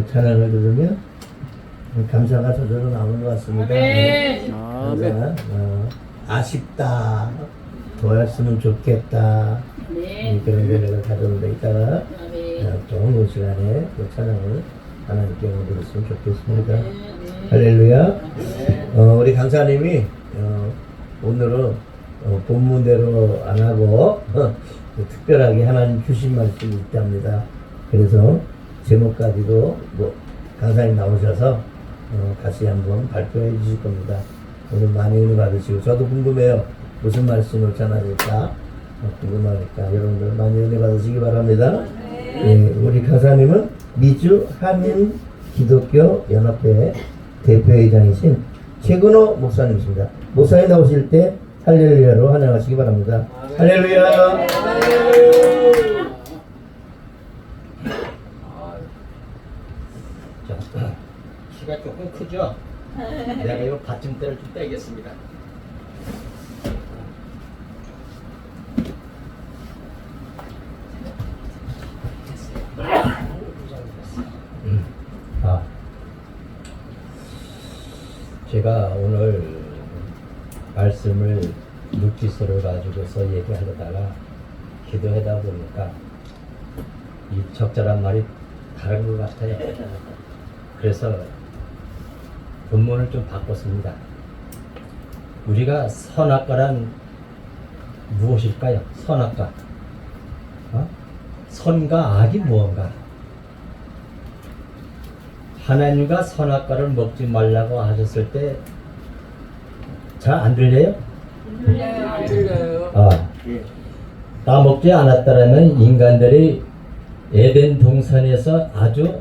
찬양을 들으면 감사가 저절로 나오는 것 같습니다. 감사, 아쉽다, 더 했으면 좋겠다, 그런 생각을 가져오는데 이따가 좋은 시간에 그 찬양을 하나님께 드렸으면 좋겠습니다. 할렐루야. 우리 강사님이 오늘은 본문대로 안 하고 특별하게 하나님 주신 말씀이 있답니다. 그래서 제목까지도 강사님 나오셔서 다시 한번 발표해 주실 겁니다. 오늘 많이 은혜 받으시고, 저도 궁금해요. 무슨 말씀을 전하실까 궁금하니까 여러분들 많이 은혜 받으시기 바랍니다. 우리 강사님은 미주 한인 기독교 연합회 대표회장이신 최근호 목사님이십니다. 목사님 나오실 때 할렐루야로 환영하시기 바랍니다. 할렐루야. 자, 키가 조금 크죠? 내가 이 받침대를 좀 떼겠습니다. 제가 오늘 말씀을 묵지서를 가지고서 얘기하려다가 기도하다 보니까 이 적절한 말이 다른 것 같아요. 그래서 본문을 좀 바꿨습니다. 우리가 선악과란 무엇일까요? 선악과. 선과 악이 무언가? 하나님과 선악과를 먹지 말라고 하셨을 때 잘 안 들려요? 안 들려요. 따먹지 않았다라면 인간들이 에덴 동산에서 아주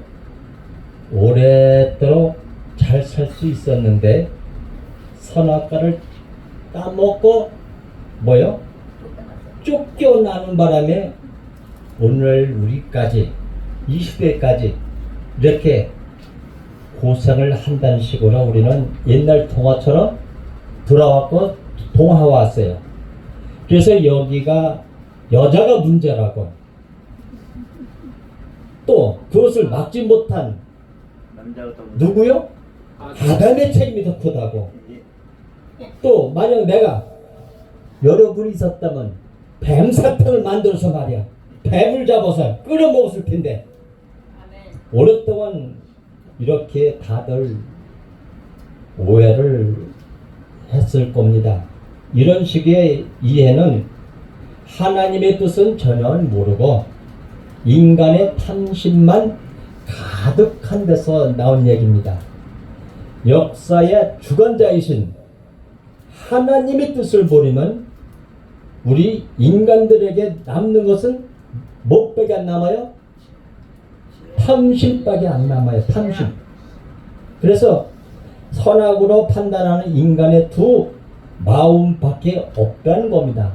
오랫도록 잘 살 수 있었는데, 선악과를 따먹고 뭐요? 쫓겨나는 바람에 오늘 우리까지 이 시대까지 이렇게 고생을 한다는 식으로 우리는 옛날 동화처럼 돌아왔고 동화 왔어요. 그래서 여기가 여자가 문제라고, 또 그것을 막지 못한 누구요? 아담의 책임이 더 크다고. 또 만약 내가 여러분이 있었다면 뱀 사탕을 만들어서 말이야, 뱀을 잡아서 끌어먹었을 텐데, 오랫동안 이렇게 다들 오해를 했을 겁니다. 이런 식의 이해는 하나님의 뜻은 전혀 모르고 인간의 탐심만 가득한 데서 나온 얘기입니다. 역사의 주관자이신 하나님의 뜻을 버리면 우리 인간들에게 남는 것은 뭐밖에 안 남아요? 탐심밖에 안 남아요. 탐심. 그래서 선악으로 판단하는 인간의 두 마음밖에 없다는 겁니다.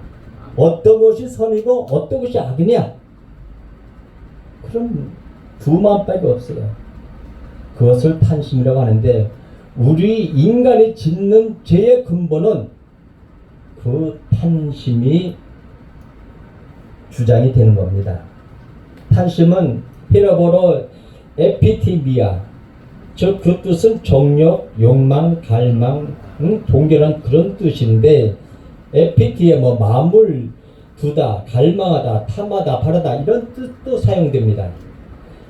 어떤 것이 선이고 어떤 것이 악이냐? 그럼 두 마음밖에 없어요. 그것을 탐심이라고 하는데, 우리 인간이 짓는 죄의 근본은 그 탐심이 주장이 되는 겁니다. 탐심은 히브리어로 에피티미아, 즉 그 뜻은 정욕, 욕망, 갈망, 동결한 그런 뜻인데, 에피티에 마음을 두다, 갈망하다, 탐하다, 바라다 이런 뜻도 사용됩니다.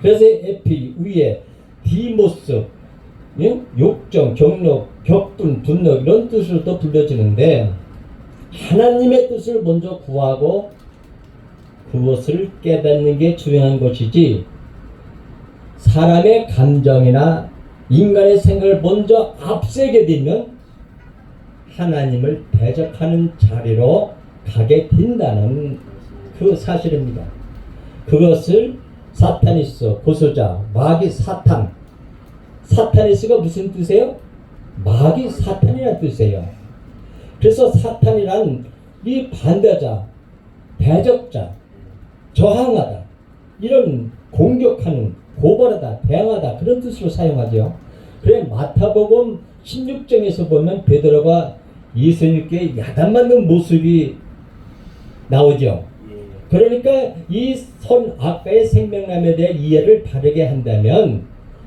그래서 에피 위에 디모스, 욕정, 경력, 격분, 분노 이런 뜻으로도 불려지는데, 하나님의 뜻을 먼저 구하고 그것을 깨닫는 게 중요한 것이지, 사람의 감정이나 인간의 생각을 먼저 앞세게 되면 하나님을 대적하는 자리로 가게 된다는 그 사실입니다. 그것을 사타니스, 고소자, 마귀, 사탄. 사타니스가 무슨 뜻이에요? 마귀, 사탄이라는 뜻이에요. 그래서 사탄이란 이 반대자, 대적자, 저항하다, 이런 공격하는, 고발하다, 대항하다 그런 뜻으로 사용하죠. 그래 마태복음 16장에서 보면 베드로가 예수님께 야단맞는 모습이 나오죠. 그러니까 이 선악과의 생명남에 대한 이해를 바르게 한다면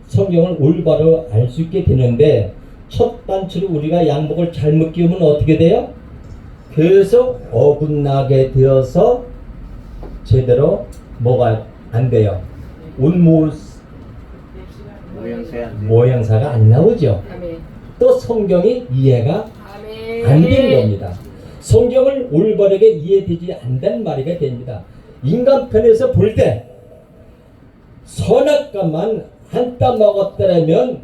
성경을 올바로 알 수 있게 되는데, 첫 단추로 우리가 양복을 잘못 끼우면 어떻게 돼요? 계속 어긋나게 되어서 제대로 뭐가 안 돼요? 모양새가 안 나오죠. 또 성경이 이해가 안 되는 겁니다. 성경을 올바르게 이해되지 않는 말이가 됩니다. 인간편에서 볼 때 선악과만 안 따먹었더라면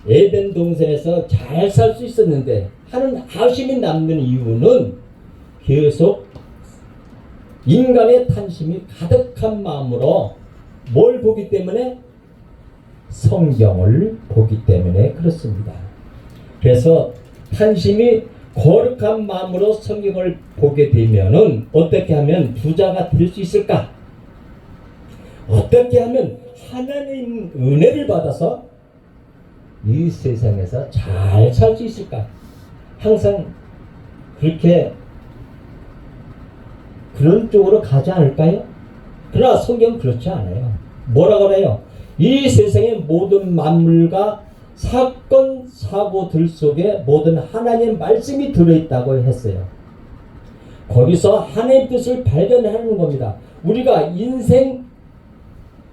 에덴 동산에서 잘 살 수 있었는데 하는 아쉬움이 남는 이유는 계속 인간의 탐심이 가득한 마음으로 뭘 보기 때문에? 성경을 보기 때문에 그렇습니다. 그래서 탐심이 거룩한 마음으로 성경을 보게 되면은 어떻게 하면 부자가 될 수 있을까? 어떻게 하면 하나님 은혜를 받아서 이 세상에서 잘 살 수 있을까? 항상 그렇게 그런 쪽으로 가지 않을까요? 그러나 성경은 그렇지 않아요. 뭐라고 그래요? 이 세상의 모든 만물과 사건, 사고들 속에 모든 하나님의 말씀이 들어있다고 했어요. 거기서 하나님의 뜻을 발견하는 겁니다. 우리가 인생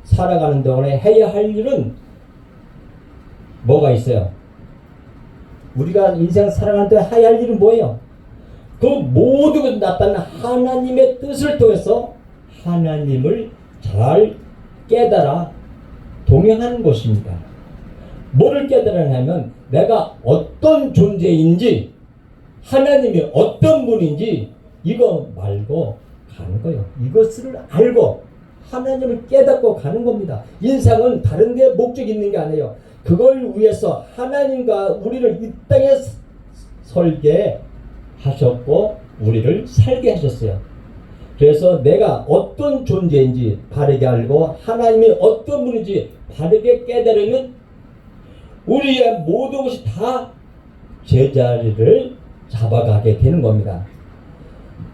살아가는 동안에 해야 할 일은 뭐가 있어요? 우리가 인생 살아가는 동안에 해야 할 일은 뭐예요? 그 모든 나타난 하나님의 뜻을 통해서 하나님을 잘 깨달아 동행하는 것입니다. 뭐를 깨달아냐면 내가 어떤 존재인지 하나님이 어떤 분인지 이거 말고 가는 거예요. 이것을 알고 하나님을 깨닫고 가는 겁니다. 인생은 다른 데 목적이 있는 게 아니에요. 그걸 위해서 하나님과 우리를 이 땅에 설계하셨고 우리를 살게 하셨어요. 그래서 내가 어떤 존재인지 바르게 알고 하나님이 어떤 분인지 바르게 깨달으면 우리의 모든 것이 다 제자리를 잡아가게 되는 겁니다.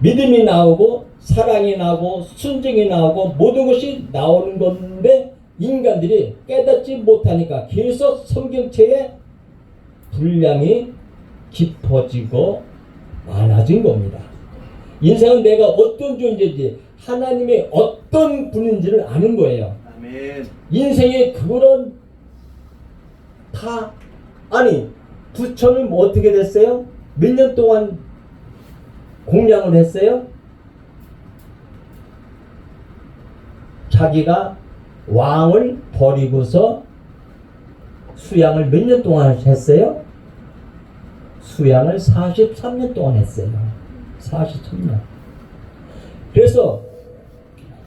믿음이 나오고 사랑이 나오고 순종이 나오고 모든 것이 나오는 건데 인간들이 깨닫지 못하니까 계속 성경체의 분량이 깊어지고 많아진 겁니다. 인생은 내가 어떤 존재인지 하나님의 어떤 분인지를 아는 거예요. 아멘. 인생의 그런 다 아니 부처는 뭐 어떻게 됐어요? 몇 년 동안 공양을 했어요? 자기가 왕을 버리고서 수양을 몇 년 동안 했어요? 수양을 43년 동안 했어요. 43년. 그래서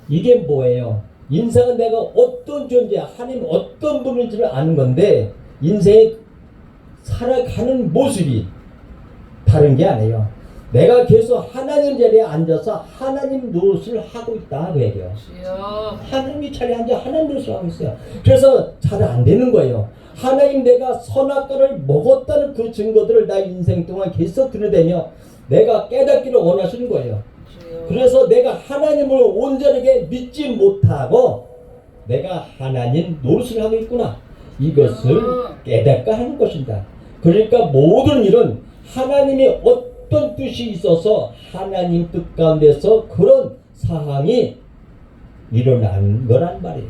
이게 뭐예요? 인생은 내가 어떤 존재, 하나님 어떤 분인지를 아는 건데 인생에 살아가는 모습이 다른 게 아니에요. 내가 계속 하나님 자리에 앉아서 하나님 노릇을 하고 있다 그 얘기예요. 하나님 자리에 앉아 하나님 노릇을 하고 있어요. 그래서 잘 안 되는 거예요. 하나님 내가 선악과를 먹었다는 그 증거들을 나 인생 동안 계속 들여다며 내가 깨닫기를 원하시는 거예요. 그래서 내가 하나님을 온전하게 믿지 못하고 내가 하나님 노릇을 하고 있구나. 이것을 깨닫게 하는 것입니다. 그러니까 모든 일은 하나님의 어떤 뜻이 있어서 하나님 뜻 가운데서 그런 사항이 일어나는 거란 말이에요.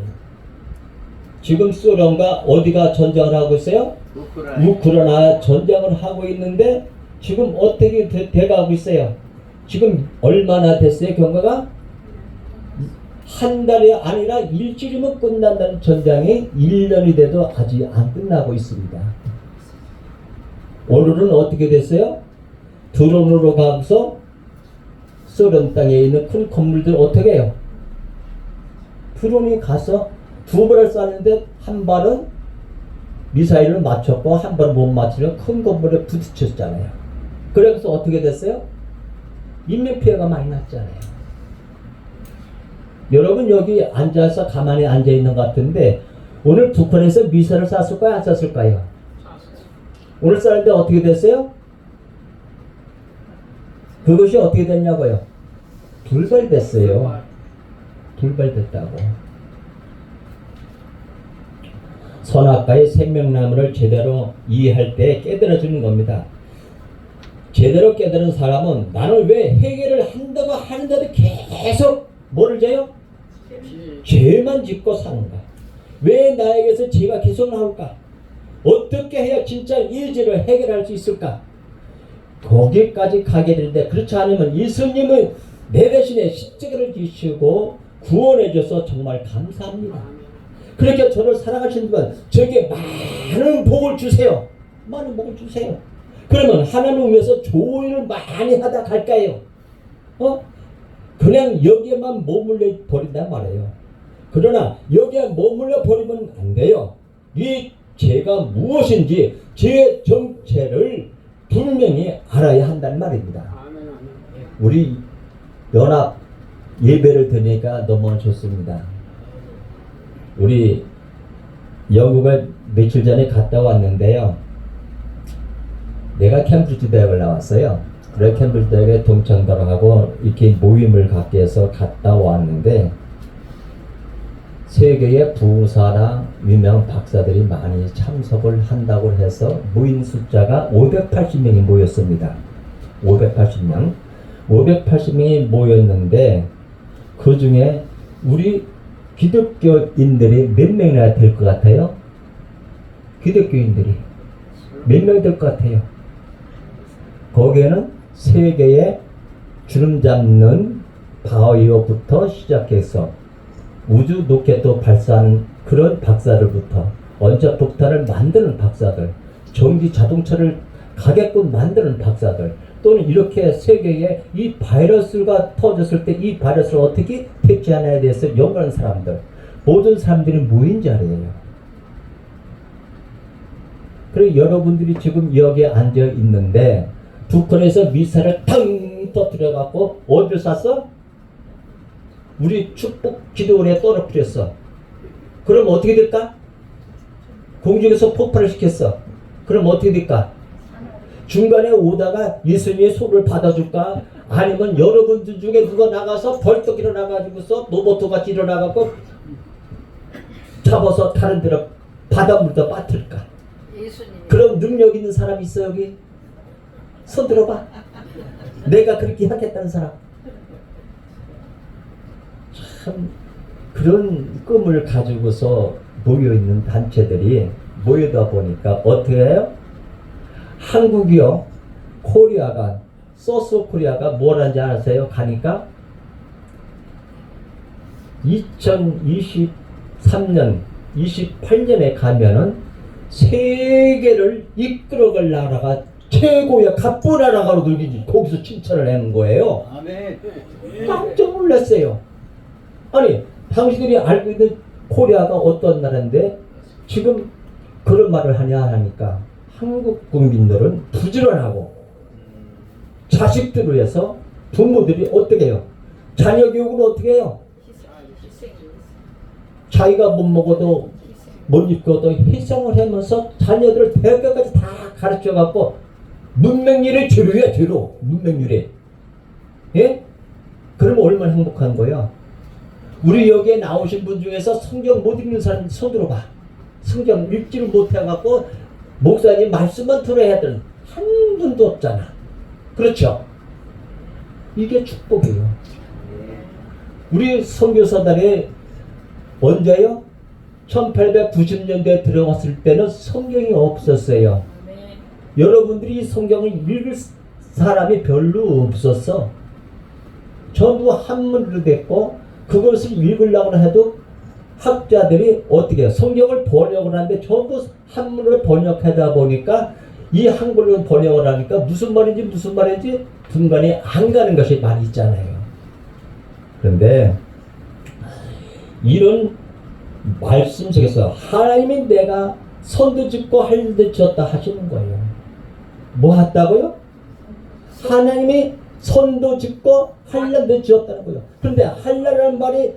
지금 소련과 어디가 전쟁을 하고 있어요? 우크라이나 전쟁을 하고 있는데 지금 어떻게 돼가고 있어요? 지금 얼마나 됐어요? 경과가? 한 달이 아니라 일주일이면 끝난다는 전쟁이 1년이 돼도 아직 안 끝나고 있습니다. 오늘은 어떻게 됐어요? 드론으로 가서 소련 땅에 있는 큰 건물들 어떻게 해요? 드론이 가서 두 발을 쐈는데 한 발은 미사일을 맞췄고 한 발은 못 맞추려 큰 건물에 부딪혔잖아요. 그래서 어떻게 됐어요? 인명피해가 많이 났잖아요. 여러분 여기 앉아서 가만히 앉아있는 것 같은데 오늘 북한에서 미사일을 쐈을까요? 안 쐈을까요? 오늘 쐈는데 어떻게 됐어요? 그것이 어떻게 됐냐고요? 불발됐어요. 불발됐다고. 선악과의 생명나무를 제대로 이해할 때 깨달아주는 겁니다. 제대로 깨달은 사람은 나는 왜 해결을 한다고 하는데도 계속 뭐를 져요? 죄만 짓고 사는가? 왜 나에게서 죄가 계속 나올까? 어떻게 해야 진짜 이 죄를 해결할 수 있을까? 거기까지 가게 되는데, 그렇지 않으면 예수님은 내 대신에 십자가를 지시고 구원해 줘서 정말 감사합니다. 그렇게 저를 사랑하시는 분, 저에게 많은 복을 주세요. 많은 복을 주세요. 그러면 하나님 위해서 좋은 일을 많이 하다 갈까요? 그냥 여기에만 머물러 버린단 말이에요. 그러나 여기에 머물러 버리면 안 돼요. 이 죄가 무엇인지 죄의 정체를 분명히 알아야 한다는 말입니다. 우리 연합 예배를 드리니까 너무 좋습니다. 우리 영국을 며칠 전에 갔다 왔는데요. 내가 캠브리지 대학을 나왔어요. 그래 캠브리지 대학에 동창들하고 이렇게 모임을 갖게 해서 갔다 왔는데, 세계의 부사나 유명한 박사들이 많이 참석을 한다고 해서 모인 숫자가 580명이 모였습니다. 580명. 580명이 모였는데 그 중에 우리 기독교인들이 몇 명이나 될 것 같아요? 기독교인들이 몇 명 될 것 같아요? 거기에는 세계의 주름 잡는 바이오부터 시작해서 우주 로켓도 발사하는 그런 박사들부터 원자폭탄을 만드는 박사들, 전기 자동차를 가게끔 만드는 박사들, 또는 이렇게 세계에 이 바이러스가 터졌을 때 이 바이러스를 어떻게 퇴치하냐에 대해서 연구하는 사람들, 모든 사람들이 모인 자리예요. 그리고 여러분들이 지금 여기에 앉아 있는데 북한에서 미사일을 탕 터뜨려갖고 어디를 쐈어? 우리 축복 기도원에 떨어뜨렸어. 그럼 어떻게 될까? 공중에서 폭발을 시켰어. 그럼 어떻게 될까? 중간에 오다가 예수님의 손을 받아줄까? 아니면 여러분들 중에 누가 나가서 벌떡 일어나가지고서 로봇같이 일어나갖고 잡아서 다른 데로 바닷물도 빠뜨릴까? 그럼 능력 있는 사람 있어 여기? 손 들어봐. 내가 그렇게 하겠다는 사람. 참 그런 꿈을 가지고서 모여있는 단체들이 모여다 보니까 어떻게 해요? 한국이요, 코리아가, 소스 코리아가 뭘 하는지 아세요? 가니까 2023년 28년에 가면은 세계를 이끌어갈 나라가 최고의 갑부 나라가 놀기지, 거기서 칭찬을 하는 거예요. 아멘. 깜짝 놀랐어요. 아니 당신들이 알고 있는 코리아가 어떤 나라인데 지금 그런 말을 하냐 하니까, 한국 국민들은 부지런하고 자식들을 위해서 부모들이 어떻게 해요? 자녀 교육은 어떻게 해요? 자기가 못 먹어도 못 입고도 희생을 하면서 자녀들을 대학교까지 다 가르쳐갖고 문맹률의 뒤로야 뒤로. 문맹률이. 예? 그러면 얼마나 행복한 거야? 우리 여기에 나오신 분 중에서 성경 못 읽는 사람 손 들어봐. 성경 읽지를 못해갖고 목사님 말씀만 들어야 되는 한 분도 없잖아. 그렇죠? 이게 축복이에요. 우리 선교사들이 언제요? 1890년대에 들어갔을 때는 성경이 없었어요. 여러분들이 성경을 읽을 사람이 별로 없었어. 전부 한문으로 됐고, 그것을 읽으려고 해도 학자들이 어떻게 해요? 성경을 번역을 하는데 전부 한문으로 번역하다 보니까 이 한글로 번역을 하니까 무슨 말인지 분간이 안 가는 것이 많이 있잖아요. 그런데 이런 말씀 속에서 하나님이 내가 선도 짓고 할 일도 지었다 하시는 거예요. 뭐 했다고요? 하나님이 선도 짓고 할 일도 지었다는 거예요. 그런데 할라라는 말이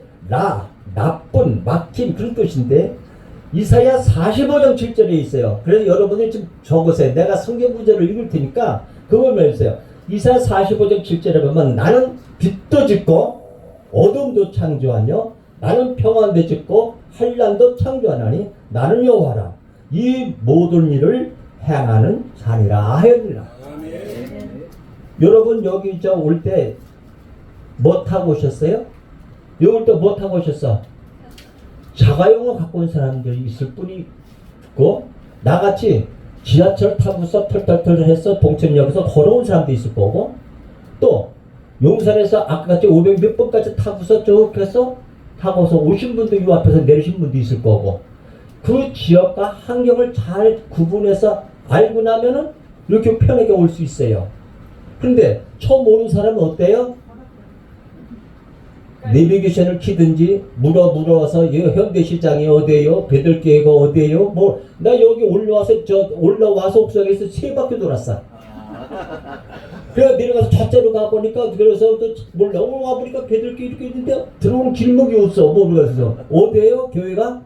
나쁜, 막힌 그런 뜻인데 이사야 45장 7절에 있어요. 그래서 여러분들 좀 적으세요. 내가 성경 구절을 읽을 테니까 그걸 말해주세요. 이사야 45장 7절에 보면 나는 빛도 짓고 어둠도 창조하며 나는 평안도 짓고 한란도 창조하나니 나는 여호와라. 이 모든 일을 행하는 산이라 하였느니라. 여러분 여기 올 때 뭐 타고 오셨어요? 여기 올 때 뭐 타고 오셨어? 자가용을 갖고 온 사람들이 있을 뿐이 있고, 나같이 지하철 타고서 털털털 해서 동천역에서 걸어온 사람도 있을 거고, 또 용산에서 아까같이 500 몇 번까지 타고서 쭉 해서 타고서 오신 분도 이 앞에서 내리신 분도 있을 거고, 그 지역과 환경을 잘 구분해서 알고 나면은 이렇게 편하게 올 수 있어요. 그런데 처음 오는 사람은 어때요? 내비게이션을 키든지 물어서 현대시장이 어디에요? 배들교회가 어디에요? 뭐 나 여기 올라와서 옥상에서 3바퀴 돌았어. 그래 내려가서 좌자로 가보니까, 그래서 또 몰라 와보니까 배들교회 이렇게 있는데 들어오는 길목이 없어. 뭐 그래서 어디에요? 교회가?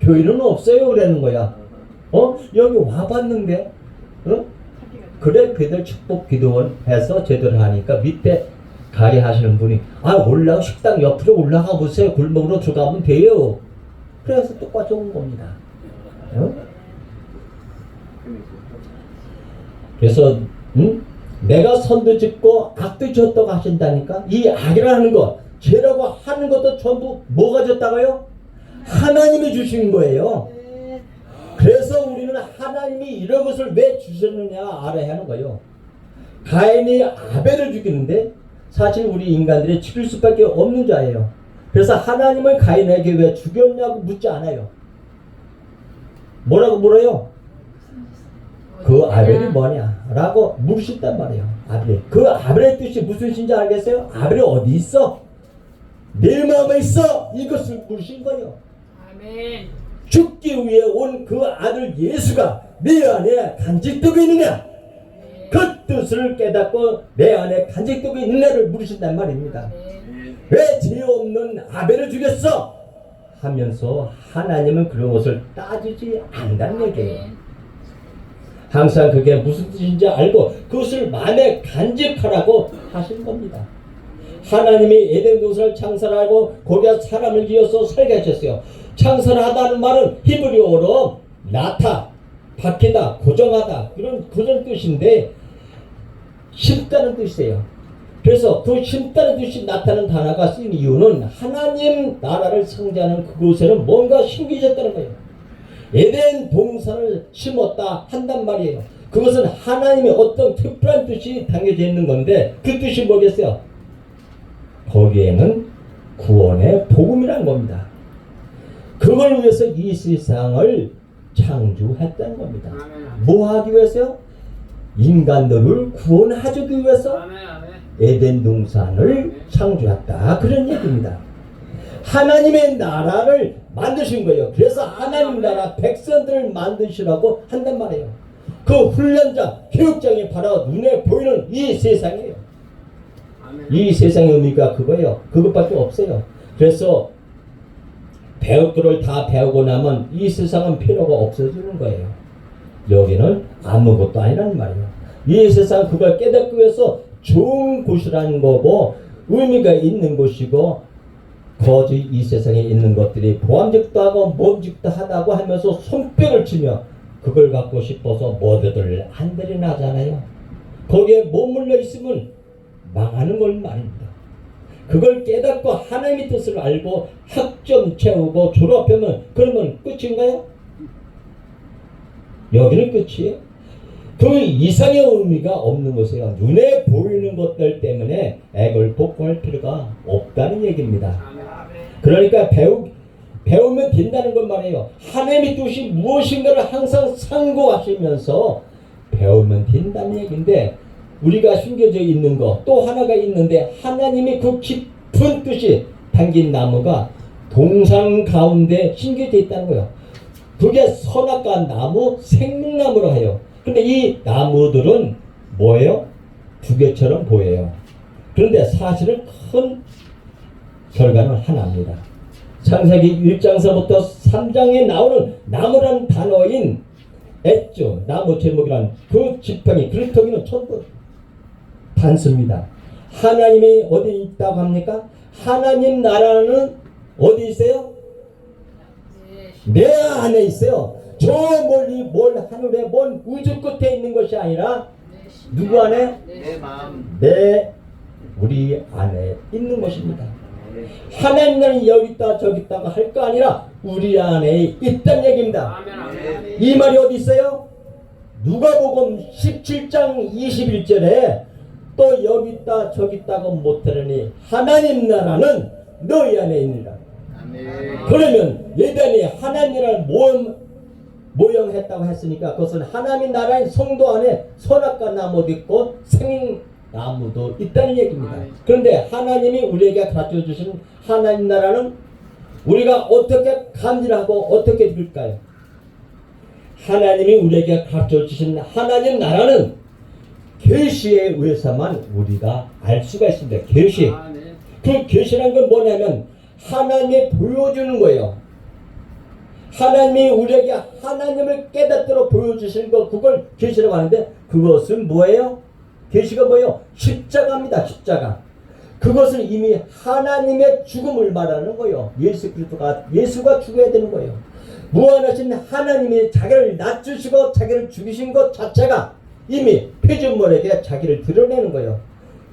교회는 없어요 그러는 거야. 여기 와봤는데, 그래 배들 축복 기도원 해서 제대로 하니까 밑에 가게 하시는 분이 식당 옆으로 올라가 보세요. 골목으로 들어가면 돼요. 그래서 똑같이 온 겁니다. 그래서 내가 선도 짓고 악도 졌다고 하신다니까. 이 악이라는 것, 죄라고 하는 것도 전부 뭐가 졌다고요? 하나님이 주신 거예요. 그래서 우리는 하나님이 이런 것을 왜 주셨느냐 알아야 하는 거예요. 가인이 아벨을 죽이는데 사실 우리 인간들이 죽일 수밖에 없는 자예요. 그래서 하나님을 가인에게 왜 죽였냐고 묻지 않아요. 뭐라고 물어요? 그 아벨이 뭐냐? 라고 물으셨단 말이에요. 아벨. 그 아벨의 뜻이 무슨 뜻인지 알겠어요? 아벨이 어디 있어? 내 마음에 있어! 이것을 물으신 거예요. 아멘. 죽기 위해 온 그 아들 예수가 내 안에 간직되고 있느냐? 그 뜻을 깨닫고 내 안에 간직되고 있느냐를 물으신단 말입니다. 왜 죄 없는 아벨을 죽였어? 하면서 하나님은 그런 것을 따지지 않는다는 얘기예요. 항상 그게 무슨 뜻인지 알고 그것을 마음에 간직하라고 하신 겁니다. 하나님이 에덴 동산을 창설하고 거기에 사람을 지어서 살게 하셨어요. 창설하다는 말은 히브리어로 나타, 박히다, 고정하다, 그런 뜻인데 심다는 뜻이에요. 그래서 그 심다는 뜻이 나타나는 단어가 쓰인 이유는 하나님 나라를 상징하는 그곳에는 뭔가 심겨졌다는 거예요. 에덴 동산을 심었다 한단 말이에요. 그것은 하나님의 어떤 특별한 뜻이 담겨져 있는 건데, 그 뜻이 뭐겠어요? 거기에는 구원의 복음이라는 겁니다. 그걸 위해서 이 세상을 창조했다는 겁니다. 뭐 하기 위해서요? 인간들을 구원하기 위해서 에덴 동산을 창조했다, 그런 얘기입니다. 하나님의 나라를 만드신 거예요. 그래서 하나님 나라 백성들을 만드시라고 한단 말이에요. 그 훈련장, 교육장이 바로 눈에 보이는 이 세상이에요. 이 세상의 의미가 그거예요. 그것밖에 없어요. 그래서 배울 거를 다 배우고 나면 이 세상은 필요가 없어지는 거예요. 여기는 아무것도 아니라는 말이에요. 이 세상 그걸 깨닫기 위해서 좋은 곳이라는 거고 의미가 있는 곳이고, 거짓 이 세상에 있는 것들이 보암직도 하고 몸직도 하다고 하면서 손뼉을 치며 그걸 갖고 싶어서 모두들 안달이 나잖아요. 거기에 머물러 있으면 망하는 걸 말입니다. 그걸 깨닫고 하나님의 뜻을 알고 학점 채우고 졸업하면 그러면 끝인가요? 여기는 끝이에요. 그 이상의 의미가 없는 것이에요. 눈에 보이는 것들 때문에 액을 복구할 필요가 없다는 얘기입니다. 그러니까 배우면 된다는 건 말이에요. 하나님의 뜻이 무엇인가를 항상 상고하시면서 배우면 된다는 얘기인데, 우리가 숨겨져 있는 거 또 하나가 있는데, 하나님의 그 깊은 뜻이 담긴 나무가 동산 가운데 심겨져 있다는 거예요. 그게 선악과 나무, 생명나무로 해요. 근데 이 나무들은 뭐예요? 두 개처럼 보여요. 그런데 사실은 큰 결과는 하나입니다. 창세기 1장서부터 3장에 나오는 나무라는 단어인 애죠, 나무 제목이란 그 지팡이, 그루터기는 전부 단수입니다. 하나님이 어디 있다고 합니까? 하나님 나라는 어디 있어요? 내 안에 있어요. 저 멀리 멀 하늘에 먼 우주 끝에 있는 것이 아니라 누구 안에? 내 마음. 우리 안에 있는 것입니다. 하나님은 여기 있다 저기 있다가 할 거 아니라 우리 안에 있다는 얘기입니다. 이 말이 어디 있어요? 누가복음 17장 21절에 또 여기 있다 저기 있다고 못하려니 하나님 나라는 너희 안에 있느니라. 그러면 예전에 하나님을 모형했다고 했으니까 그것은 하나님 나라의 성도 안에 선악과 나무도 있고 생나무도 있다는 얘기입니다. 그런데 하나님이 우리에게 가르쳐 주신 하나님 나라는 우리가 어떻게 감지하고 어떻게 들을까요? 하나님이 우리에게 가르쳐 주신 하나님 나라는 계시에 의해서만 우리가 알 수가 있습니다. 계시. 그 계시란 건 뭐냐면 하나님이 보여주는 거예요. 하나님이 우리에게 하나님을 깨닫도록 보여주시는 거, 그걸 계시라고 하는데 그것은 뭐예요? 계시가 뭐예요? 십자가입니다. 십자가. 그것은 이미 하나님의 죽음을 말하는 거예요. 예수가 죽어야 되는 거예요. 무한하신 하나님이 자기를 낮추시고 자기를 죽이신 것 자체가 이미 표준물에게 자기를 드러내는 거예요.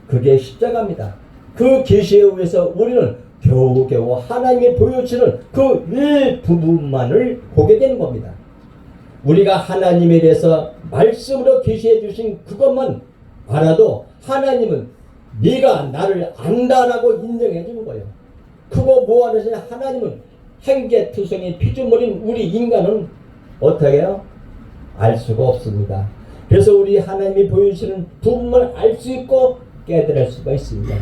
그게 십자가입니다. 그 계시에 의해서 우리는 겨우겨우 하나님이 보여주시는 그 일부분만을 보게 되는 겁니다. 우리가 하나님에 대해서 말씀으로 계시해 주신 그것만 알아도 하나님은 네가 나를 안다라고 인정해 주는 거예요. 그거 뭐하는 하나님은 행계투성이 피조물인 우리 인간은 어떻게 해요? 알 수가 없습니다. 그래서 우리 하나님이 보여주시는 부분을 알 수 있고 깨달을 수가 있습니다.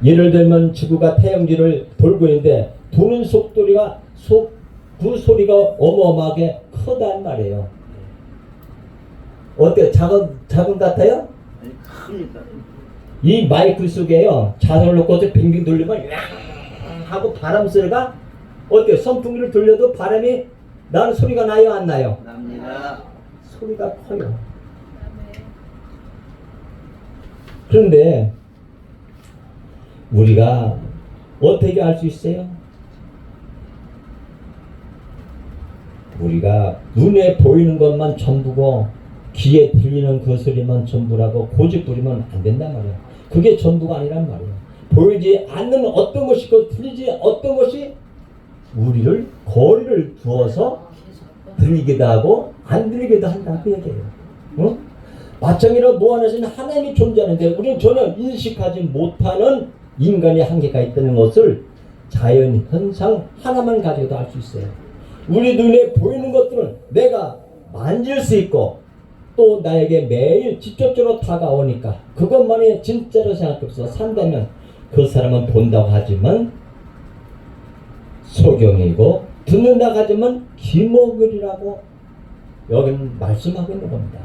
예를 들면 지구가 태양계를 돌고 있는데 도는 그 소리가 어마어마하게 크단 말이에요. 어때요? 작은 같아요? 크니까. 이 마이크 속에요. 자석을 놓고서 빙빙 돌리면 야 하고 바람 소리가 어때요? 선풍기를 돌려도 바람이 나는 소리가 나요? 안 나요? 납니다. 소리가 커요. 그런데 우리가 어떻게 알 수 있어요? 우리가 눈에 보이는 것만 전부고 귀에 들리는 그 소리만 전부라고 고집 부리면 안 된단 말이에요. 그게 전부가 아니란 말이에요. 보이지 않는 어떤 것이 있고 들리지 어떤 것이 우리를 거리를 두어서 들리기도 하고 안 들리기도 한다 그 얘기예요. 어? 마찬가지로 무한하신 하나님이 존재하는데 우리는 전혀 인식하지 못하는 인간의 한계가 있다는 것을 자연 현상 하나만 가지고도 알 수 있어요. 우리 눈에 보이는 것들은 내가 만질 수 있고 또 나에게 매일 직접적으로 다가오니까 그것만이 진짜로 생각해서 산다면 그 사람은 본다고 하지만 소경이고 듣는다고 하지만 기목을이라고 여기는 말씀하고 있는 겁니다.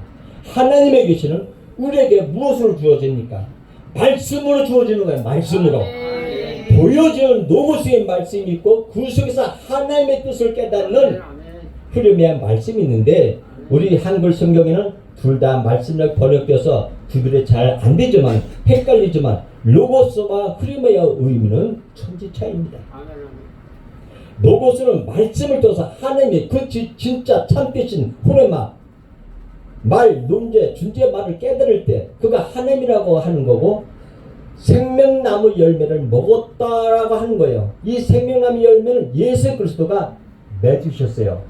하나님의 계시는 우리에게 무엇으로 주어집니까? 말씀으로 주어지는 거예요. 말씀으로. 보여지는 노고스의 말씀이 있고 그 속에서 하나님의 뜻을 깨닫는 흐름의 말씀이 있는데 우리 한글 성경에는 둘 다 말씀으로 번역돼서 구별이 잘 안 되지만 헷갈리지만 로고스와 흐름의 의미는 천지차이입니다. 로고스는 말씀을 통해서 하나님의 그 진짜 참되신 호레마 말, 논제, 준재 말을 깨달을 때 그가 하나님이라고 하는 거고 생명나무 열매를 먹었다라고 하는 거예요. 이 생명나무 열매는 예수 그리스도가 맺으셨어요.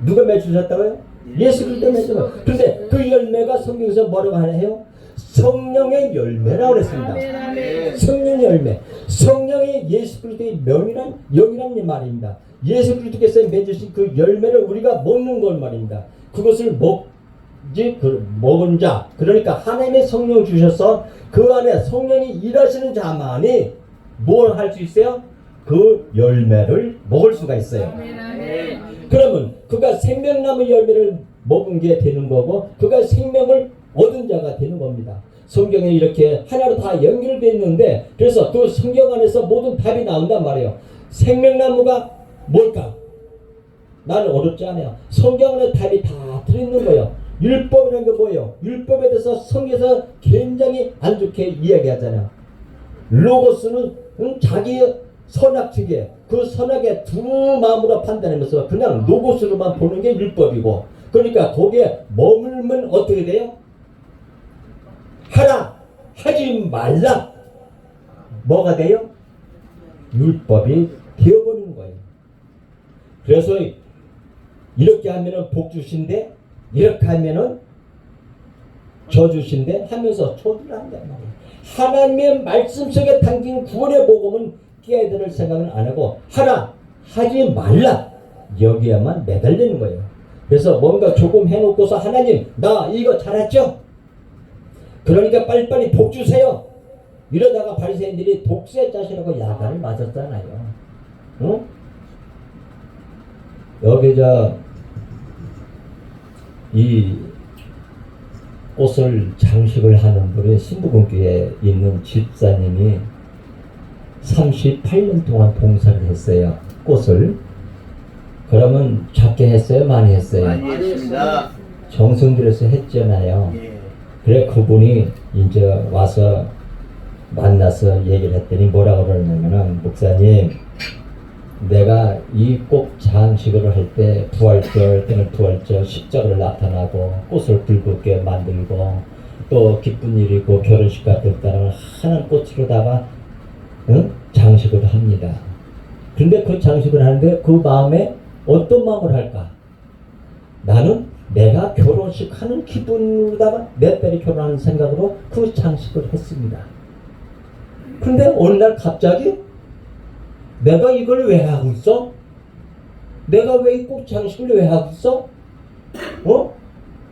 누가 맺으셨다고요? 예수 그리스도 맺으셨어요. 그런데 그 열매가 성경에서 뭐라고 해요? 성령의 열매라고 그랬습니다. 성령의 열매. 성령이 예수 그리스도의 영이란 말입니다. 예수 그리스도께서 맺으신 그 열매를 우리가 먹는 걸 말입니다. 그것을 먹은 자, 그러니까 하나님의 성령을 주셔서 그 안에 성령이 일하시는 자만이 뭘 할 수 있어요? 그 열매를 먹을 수가 있어요. 그러면 그가 생명나무 열매를 먹은 게 되는 거고 그가 생명을 얻은 자가 되는 겁니다. 성경에 이렇게 하나로 다 연결되어 있는데 그래서 그 성경 안에서 모든 답이 나온단 말이에요. 생명나무가 뭘까? 나는 어렵지 않아요. 성경 안에 답이 다 들어있는 거예요. 율법이라는 게 뭐예요? 율법에 대해서 성경에서 굉장히 안 좋게 이야기하잖아요. 로고스는 자기 선악측에 그 선악의 두 마음으로 판단하면서 그냥 로고스로만 보는 게 율법이고, 그러니까 거기에 머물면 어떻게 돼요? 하라 하지 말라 뭐가 돼요? 율법이 되어버리는 거예요. 그래서 이렇게 하면은 복 주신대, 이렇게 하면은 저 주신대 하면서 초대를 한단 말이에요. 하나님의 말씀 속에 담긴 구원의 복음은 깨달을 생각은 안 하고 하라 하지 말라 여기에만 매달리는 거예요. 그래서 뭔가 조금 해놓고서 하나님 나 이거 잘했죠? 그러니까 빨리빨리 복 주세요. 이러다가 바리새인들이 독수의 자식이라고 야단을 맞았잖아요. 응? 여기 이 꽃을 장식을 하는 분이 신부군교에 있는 집사님이 38년 동안 봉사를 했어요. 꽃을. 그러면 작게 했어요? 많이 했어요? 많이 했습니다. 정성 들여서 했잖아요. 예. 그래 그분이 이제 와서 만나서 얘기를 했더니 뭐라고 그러냐면은 목사님 내가 이 꽃 장식을 할 때 부활절 때는 부활절 십자가를 나타나고 꽃을 붉게 만들고 또 기쁜 일이고 결혼식 같은 때는 하얀 꽃으로다가 장식을 합니다. 근데 그 장식을 하는데 그 마음에 어떤 마음을 할까? 나는 내가 결혼식 하는 기분으로다가 내 딸이 결혼하는 생각으로 그 장식을 했습니다. 근데 어느 날 갑자기 내가 이걸 왜 하고 있어? 내가 왜 이 꽃 장식을 왜 하고 있어?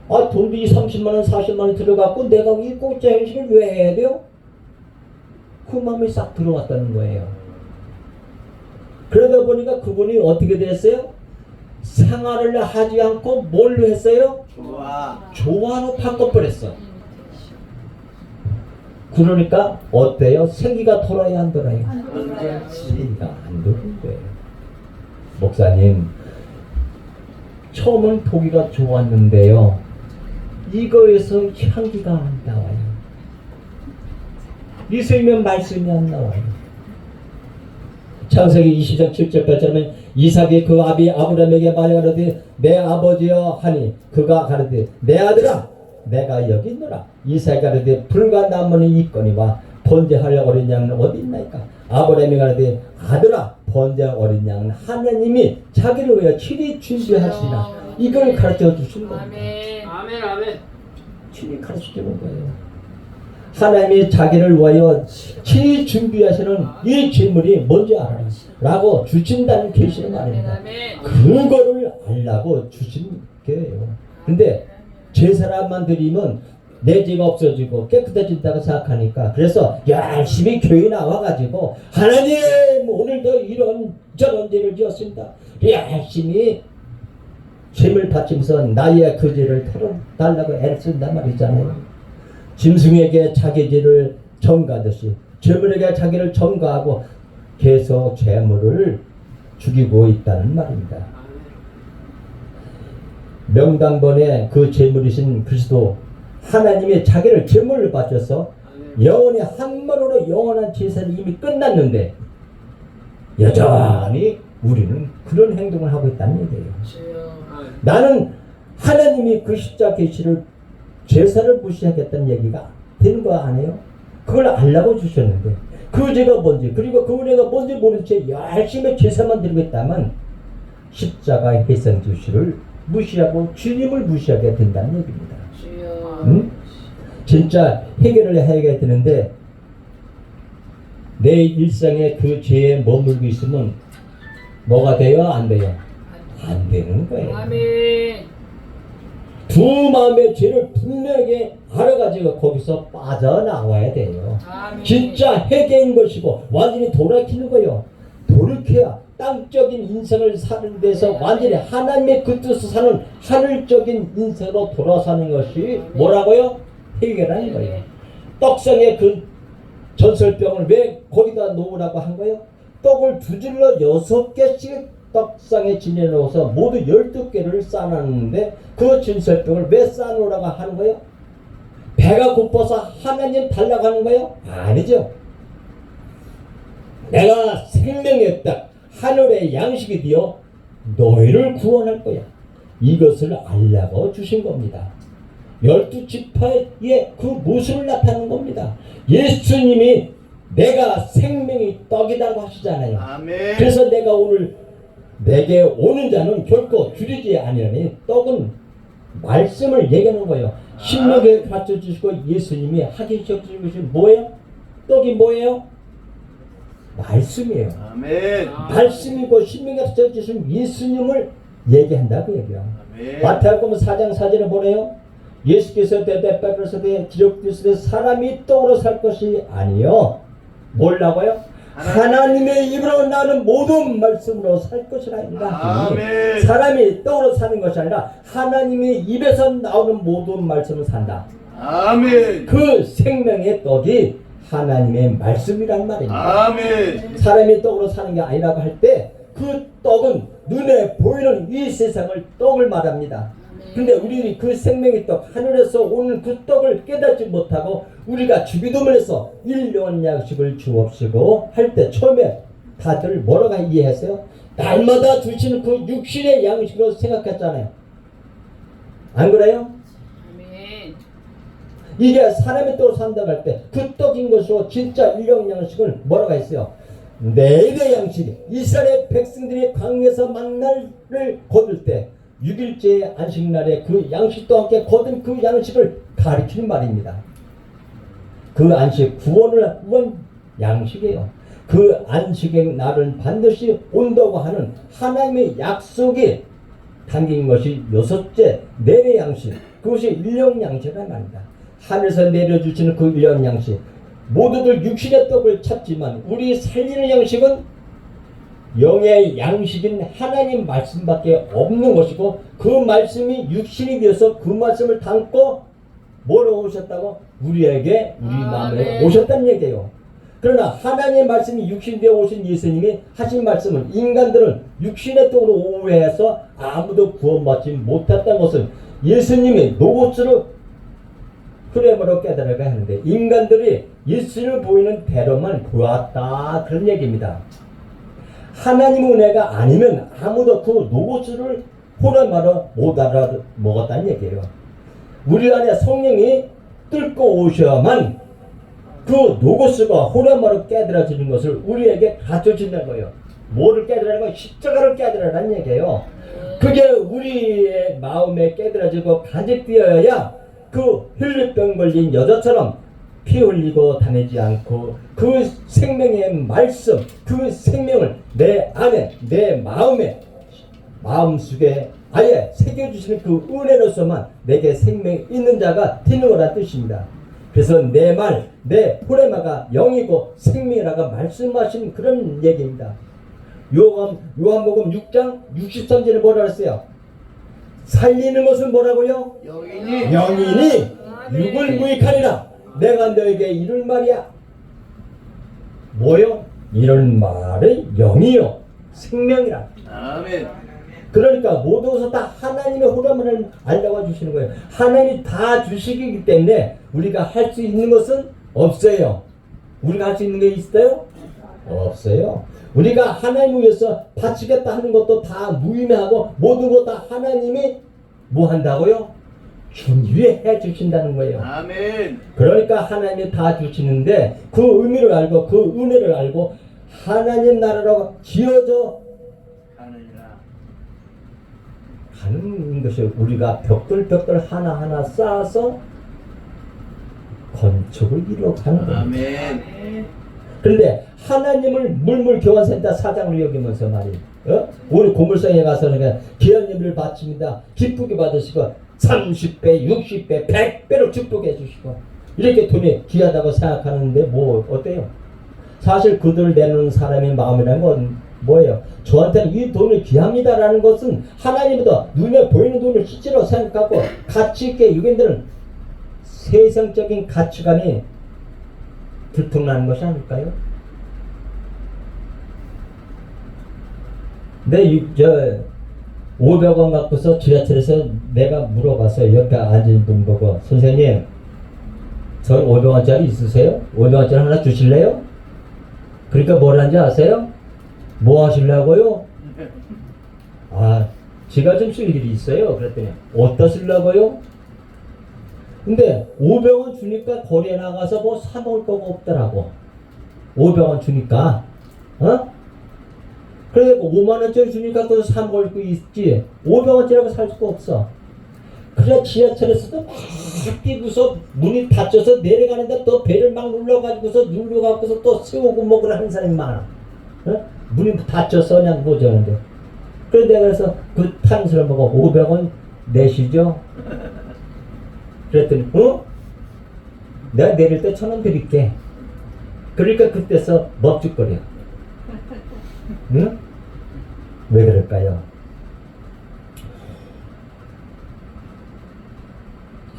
돈도 30만원 40만원 들어갔고 내가 이 꽃 장식을 왜 해야 돼요? 그 마음이 싹 들어왔다는 거예요. 그러다 보니까 그분이 어떻게 됐어요? 생활을 하지 않고 뭘로 했어요? 조화로 바꿔버렸어. 그러니까 어때요? 생기가 돌아야 안 돌아요? 생기가 안 도는 거예요. 목사님 처음은 보기가 좋았는데요 이거에서 향기가 안 나와요. 이슬면 말씀이 안 나와요. 창세기 20장 7절 8절에 이삭이 그 아비 아브라함에게 말하되 내 아버지여 하니 그가 가르되 내 아들아 내가 여기 있노라. 이삭이 가르되 불과 나무는 있거니와 번제할 어린 양은 어디 있나이까. 아브라함이 가르되 아들아 번제할 어린 양은 하나님이 자기를 위하여 친히 준비하시라. 이걸 가르쳐 주신 겁니다. 아멘 아멘. 친히 가르쳐 주는 거예요. 하나님이 자기를 위하여 친히 준비하시는 이 재물이 뭔지 알아라 라고 주신다는 계시는 말입니다. 그거를 알라고 주신 거예요. 근데 제사만 드리면 내 죄가 없어지고 깨끗해진다고 생각하니까 그래서 열심히 교회 나와가지고 하나님 오늘도 이런 저런 죄를 지었습니다. 열심히 죄를 바치면서 나의 그 죄를 털어달라고 애를 쓴단 말이잖아요. 짐승에게 자기 죄를 전가하듯이 죄물에게 자기를 전가하고 계속 죄물을 죽이고 있다는 말입니다. 명단번에 그 제물이신 그리스도 하나님이 자기를 제물로 바쳐서 영원히 한 번으로 영원한 제사를 이미 끝났는데 여전히 우리는 그런 행동을 하고 있다는 얘기예요. 나는 하나님이 그 십자가 계시를 제사를 무시하겠다는 얘기가 되는 거 아니에요? 그걸 알라고 주셨는데 그 죄가 뭔지 그리고 그 은혜가 뭔지 모른 채 열심히 제사만 드리고 있다면 십자가의 희생 주시를 무시하고 주님을 무시하게 된다는 얘기입니다. 응? 진짜 해결을 해야 되는데 내 일상에 그 죄에 머물고 있으면 뭐가 돼요? 안 돼요? 안 되는 거예요. 두 마음의 죄를 분명하게 알아가지고 거기서 빠져나와야 돼요. 진짜 회개인 것이고 완전히 돌이키는 거예요. 돌이켜야 땅적인 인생을 사는 데서 완전히 하나님의 그 뜻을 사는 하늘적인 인생으로 돌아서는 것이 뭐라고요? 회개라는 거예요. 떡상의 그 전설병을 왜 거기다 놓으라고 한 거예요? 떡을 두 줄로 6개씩 떡상에 지내놓아서 모두 12개를 쌓아놨는데 그 진설병을 왜 쌓아놓으라고 하는 거예요? 배가 고파서 하나님 달라고 하는 거예요? 아니죠. 내가 생명의 떡 하늘의 양식이 되어 너희를 구원할 거야. 이것을 알라고 주신 겁니다. 12지파의 그 모습을 나타내는 겁니다. 예수님이 내가 생명의 떡이라고 하시잖아요. 아멘. 그래서 내가 오늘 내게 오는 자는 결코 줄이지 아니하니 떡은 말씀을 얘기하는 거예요. 신명에 가르쳐 주시고 예수님이 하기 시작하신 것이 뭐예요? 떡이 뭐예요? 말씀이에요. 아멘. 말씀이고 신명에 가르쳐 주신 예수님을 얘기한다고 얘기해요. 아멘. 마태복음 4장 4절에 뭐래요? 예수께서 대답하시되 기록되시되 사람이 떡으로 살 것이 아니요 뭐라고요? 하나님의 입으로 나는 모든 말씀으로 살 것이라 합니다. 아멘. 사람이 떡으로 사는 것이 아니라 하나님의 입에서 나오는 모든 말씀을 산다. 아멘. 그 생명의 떡이 하나님의 말씀이란 말입니다. 아멘. 사람이 떡으로 사는 게 아니라고 할 때 그 떡은 눈에 보이는 이 세상을 떡을 말합니다. 근데 우리 그 생명의 떡 하늘에서 오는 그 떡을 깨닫지 못하고 우리가 주기도문에서 일용한 양식을 주옵시고 할 때 처음에 다들 뭐라고 이해했어요? 날마다 주시는 그 육신의 양식으로 생각했잖아요. 안 그래요? 이게 사람의 떡으로 산다고 할 때 그 떡인 것으로 진짜 일용 양식을 뭐라고 했어요? 내일의 양식, 이스라엘 백성들이 광야에서 만나를 거둘 때 6일째 안식날에 그 양식도 함께 거둔 그 양식을 가리키는 말입니다. 그 안식 구원을 위한 양식이에요. 그 안식의 날은 반드시 온다고 하는 하나님의 약속이 담긴 것이 여섯째 내일의 양식, 그것이 일용 양식이란 말입니다. 하늘에서 내려주시는 그 일용 양식, 모두들 육신의 떡을 찾지만 우리 살리는 양식은 영의 양식인 하나님 말씀밖에 없는 것이고 그 말씀이 육신이 되어서 그 말씀을 담고 뭐로 오셨다고? 우리에게 우리 마음에 오셨다는 얘기예요. 그러나 하나님의 말씀이 육신이 되어 오신 예수님이 하신 말씀은 인간들은 육신의 떡으로 오해해서 아무도 구원받지 못했다는 것은 예수님이 노고스로 흐름으로 깨달아야 하는데 인간들이 예수를 보이는 대로만 보았다 그런 얘기입니다. 하나님의 은혜가 아니면 아무도 그 노고스를 호람하러 못 알아먹었다는 얘기예요. 우리 안에 성령이 뚫고 오셔야만 그 노고스가 호람하러 깨달아지는 것을 우리에게 가르쳐준다는 거예요. 뭐를 깨달으라는 거예요? 십자가를 깨달으라는 얘기예요. 그게 우리의 마음에 깨달아지고 간직되어야 그 혈류병 걸린 여자처럼 피 흘리고 다니지 않고 그 생명의 말씀, 그 생명을 내 안에, 내 마음에, 마음속에 아예 새겨주시는 그 은혜로서만 내게 생명이 있는 자가 되는 거란 뜻입니다. 그래서 내 말, 내 포레마가 영이고 생명이라고 말씀하신 그런 얘기입니다. 요한복음 6장 63절에 뭐라 그랬어요? 살리는 것은 뭐라고요? 영이니 육을 무익하리라. 내가 너에게 이룰 말이야. 뭐요? 이런 말의 영이요 생명이라. 아멘. 그러니까 모두서 다 하나님의 호감을 알려와 주시는 거예요. 하나님이 다 주시기 때문에 우리가 할 수 있는 것은 없어요. 우리가 할 수 있는 게 있어요? 없어요. 우리가 하나님을 위해서 바치겠다 하는 것도 다 무의미하고 모든 것 다 하나님이 뭐 한다고요? 준비해 주신다는 거예요. 아멘. 그러니까 하나님이 다 주시는데 그 의미를 알고 그 은혜를 알고 하나님 나라로 지어져 가는 것이 우리가 벽돌 하나하나 쌓아서 건축을 이루어가는 겁니다. 아멘. 그런데 하나님을 물물교환센터 사장으로 여기면서 말이에요. 우리 고물상에 가서 기한예배를 바칩니다. 기쁘게 받으시고 30배, 60배, 100배로 축복해 주시고 이렇게 돈이 귀하다고 생각하는데 뭐 어때요? 사실 그 돈을 내는 사람의 마음이라는 건 뭐예요? 저한테는 이 돈이 귀합니다라는 것은 하나님보다 눈에 보이는 돈을 실제로 생각하고 가치 있게 유괴인들은 세상적인 가치관이 들통나는 것이 아닐까요? 근데 500원 갖고서 지하철에서 내가 물어봤어요. 옆에 앉은 분 보고 선생님 저 500원짜리 있으세요? 500원짜리 하나 주실래요? 그러니까 뭐라는지 아세요? 뭐 하시려고요? 제가 좀 쓸 일이 있어요. 그랬더니 어디다 쓰려고요? 근데 500원 주니까 거리에 나가서 뭐 사 먹을 거가 없더라고. 500원 주니까 그래 5만원짜리 주니까 그거 사 먹을 거 있지. 500원짜리라고 살 수가 없어. 그래 지하철에서도 막 뛰고서 문이 닫혀서 내려가는데 또 배를 막 눌러가지고서 눌러갖고서 또 세우고 먹으라 하는 사람이 많아. 문이 닫혀서 그냥 못 오는데. 그래 내가 그래서 그 탄수를 먹어 500원 내시죠? 그랬더니 내가 내릴 때 1,000원 드릴게. 그러니까 그때서 멈칫거려. 응? 왜 그럴까요?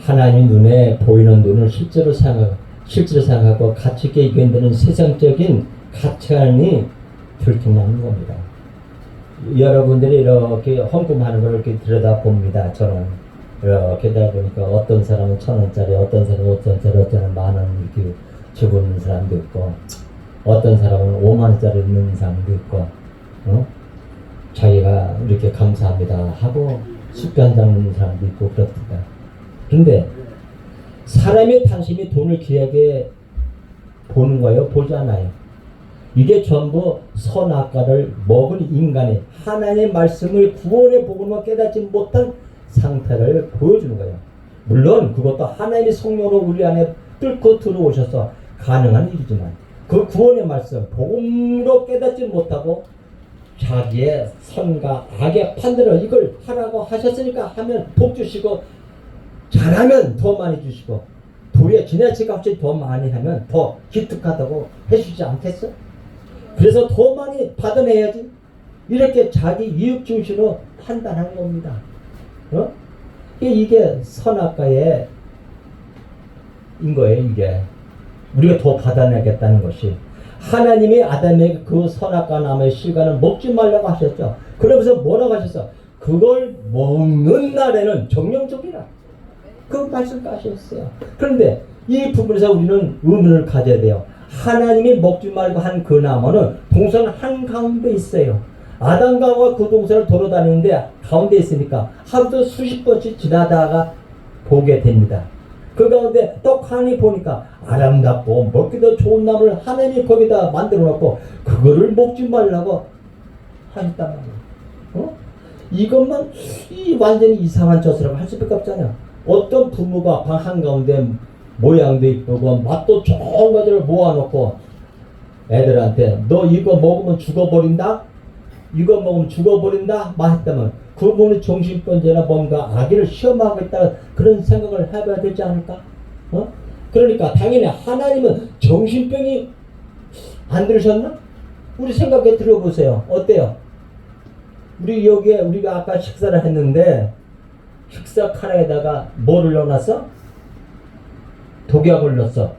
하나님 눈에 보이는 눈을 실제로 생각하고 가치 있게 이겨내는 세상적인 가치관이 들통나는 겁니다. 여러분들이 이렇게 헌금하는 걸 이렇게 들여다봅니다. 저는 이렇게 다 보니까 어떤 사람은 1,000원짜리, 어떤 사람은 5,000원짜리, 어떤 사람은 10,000원 이렇게 주고 있는 사람도 있고, 어떤 사람은 50,000원짜리 있는 사람도 있고, 자기가 이렇게 감사합니다 하고 숫변 잡는 사람도 있고 그렇습니다. 근데 사람이 당신이 돈을 귀하게 보는 거예요? 보지 않아요. 이게 전부 선악과를 먹은 인간이 하나님의 말씀을 구원의 복음을 깨닫지 못한 상태를 보여주는 거예요. 물론 그것도 하나님의 성령으로 우리 안에 뚫고 들어오셔서 가능한 일이지만 그 구원의 말씀 복음으로 깨닫지 못하고 자기의 선과 악의 판단을 이걸 하라고 하셨으니까 하면 복 주시고 잘하면 더 많이 주시고 도리어 지나치게 더 많이 하면 더 기특하다고 해주지 않겠어? 그래서 더 많이 받아내야지. 이렇게 자기 이익 중심으로 판단한 겁니다. 이게 선악과의 인 거예요. 이게 우리가 더 받아내겠다는 것이 하나님이 아담에게 그 선악과 나무의 실과는 먹지 말라고 하셨죠. 그러면서 뭐라고 하셨어? 그걸 먹는 날에는 정령적이라 그 말씀까지 했어요. 그런데 이 부분에서 우리는 의문을 가져야 돼요. 하나님이 먹지 말고 한 그 나무는 동산 한가운데 있어요. 아담과 그 동산을 돌아다니는데 가운데 있으니까 하루도 수십 번씩 지나다가 보게 됩니다. 그 가운데 떡하니 보니까 아름답고 먹기도 좋은 나무를 하나님이 거기다 만들어 놓고 그거를 먹지 말라고 하셨단 말이에요. 이것만 완전히 이상한 짓이라고 할 수밖에 없잖아요. 어떤 부모가 방 한가운데 모양도 이쁘고 맛도 좋은 것들을 모아놓고 애들한테 너 이거 먹으면 죽어버린다? 이거 먹으면 죽어버린다? 말했다면 그분이 정신병자나 뭔가 아기를 시험하고 있다 그런 생각을 해봐야 되지 않을까? 그러니까 당연히 하나님은 정신병이 안 들으셨나? 우리 생각해 들어보세요. 어때요? 우리 여기에 우리가 아까 식사를 했는데 식사 카레에다가 뭐를 넣어놨어? 독약을 넣었어.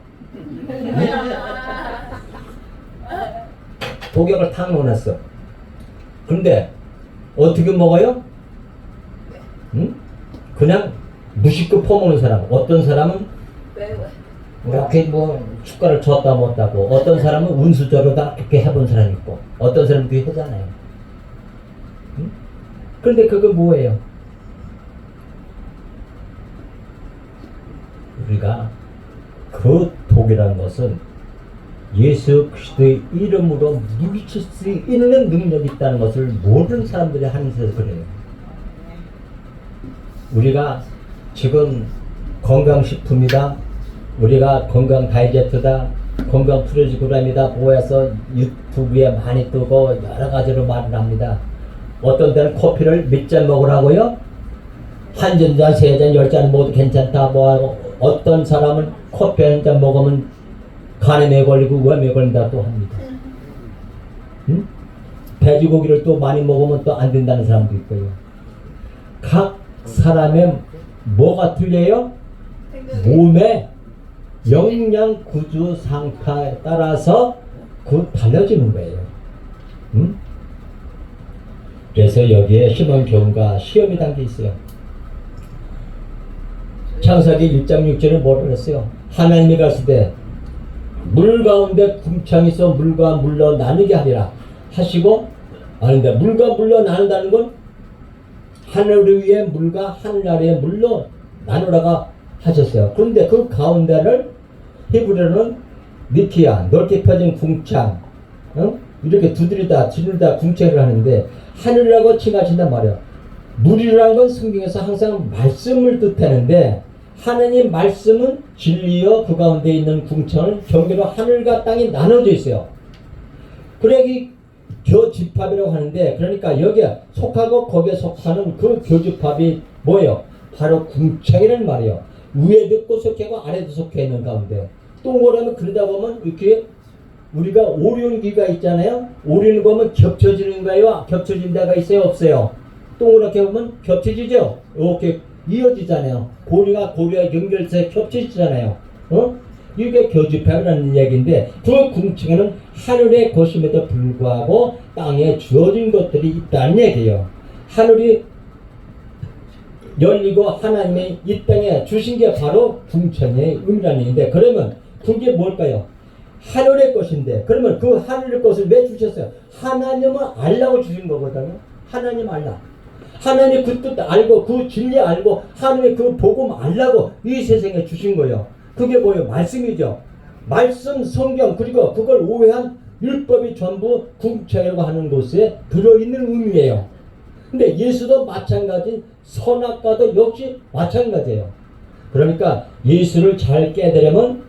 독약을 탁 넣어놨어. 근데 어떻게 먹어요? 그냥 무심코 퍼먹는 사람. 어떤 사람은 이렇게 뭐 숟가락을 줬다 못하고, 어떤 사람은 운수저로다 이렇게 해본 사람이 있고, 어떤 사람은 그게 하잖아요. 그런데 그거 뭐예요? 우리가 그 독이라는 것은 예수 그리스도의 이름으로 물리칠 수 있는 능력이 있다는 것을 모든 사람들이 하는 데서 그래요. 우리가 지금 건강식품이다, 우리가 건강 다이제트다, 건강 프로그램이다 모여서 유튜브에 많이 뜨고 여러 가지로 말을 합니다. 어떤 때는 커피를 몇 잔 먹으라고요? 한 잔, 세 잔, 10잔 먹어도 괜찮다 뭐하고, 어떤 사람은 커피 한 잔 먹으면 간에 매 걸리고 왜 매 걸린다 또 합니다. 돼지고기를 또 많이 먹으면 또 안 된다는 사람도 있고요. 각 사람의 뭐가 틀려요? 몸의 영양 구조 상태에 따라서 그 달라지는 거예요. 그래서 여기에 시몬 교훈과 시험이 담겨 있어요. 창세기 1장 6절에 뭐라고 했어요? 하나님이 가시되 물 가운데 궁창이 있어 물과 물로 나누게 하리라 하시고, 아닌데 물과 물로 나눈다는 건 하늘 위의 물과 하늘 아래의 물로 나누라가 하셨어요. 그런데 그 가운데를 히브리어는 니키아, 넓게 펴진 궁창, 이렇게 두드리다 지르다 궁창을 하는데 하늘이라고 칭하신단 말이에요. 물이라는 건 성경에서 항상 말씀을 뜻하는데, 하나님 말씀은 진리여 그 가운데 있는 궁창을 경계로 하늘과 땅이 나눠져 있어요. 그래 이 교집합이라고 하는데, 그러니까 여기에 속하고 거기에 속하는 그 교집합이 뭐예요? 바로 궁창이라는 말이에요. 위에도 속하고 아래도 속해 있는 가운데. 또 뭐라면 그러다 보면 이렇게 우리가 오륜기가 있잖아요. 오륜 보면 겹쳐지는 거예요. 겹쳐진 데가 있어요, 없어요? 동그랗게 보면 겹쳐지죠. 이렇게 이어지잖아요. 고리가 고리와 연결해서 겹쳐지잖아요. 이게 교집합이라는 얘기인데, 그 궁창에는 하늘의 것임에도 불구하고 땅에 주어진 것들이 있다는 얘기예요. 하늘이 열리고 하나님의 이 땅에 주신 게 바로 궁창의 의미라는 얘기인데, 그러면 그게 뭘까요? 하늘의 것인데, 그러면 그 하늘의 것을 왜 주셨어요? 하나님은 알라고 주신 거거든요. 하나님 알라. 하나님 그 뜻 알고 그 진리 알고 하나님의 그 복음 알라고 이 세상에 주신 거예요. 그게 뭐예요? 말씀이죠. 말씀, 성경, 그리고 그걸 오해한 율법이 전부 궁창이라고 하는 곳에 들어있는 의미예요. 근데 예수도 마찬가지, 선악과도 역시 마찬가지예요. 그러니까 예수를 잘 깨달으면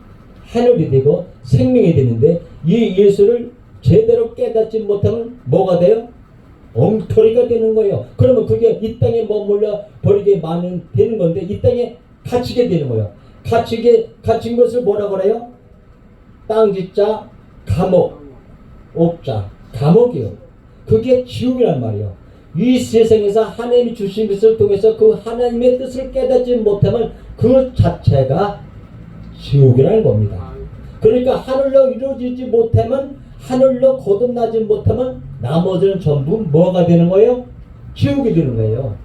하늘이 되고 생명이 되는데, 이 예수를 제대로 깨닫지 못하면 뭐가 돼요? 엉터리가 되는 거예요. 그러면 그게 이 땅에 머물러 버리게 되는 건데, 이 땅에 갇히게 되는 거예요. 갇힌 것을 뭐라 그래요? 땅짓자, 감옥, 옥자, 감옥이요. 그게 지옥이란 말이에요. 이 세상에서 하나님이 주신 것을 통해서 그 하나님의 뜻을 깨닫지 못하면 그 자체가 지옥이라는 겁니다. 그러니까 하늘로 이루어지지 못하면, 하늘로 거듭나지 못하면 나머지는 전부 뭐가 되는 거예요? 지옥이 되는 거예요.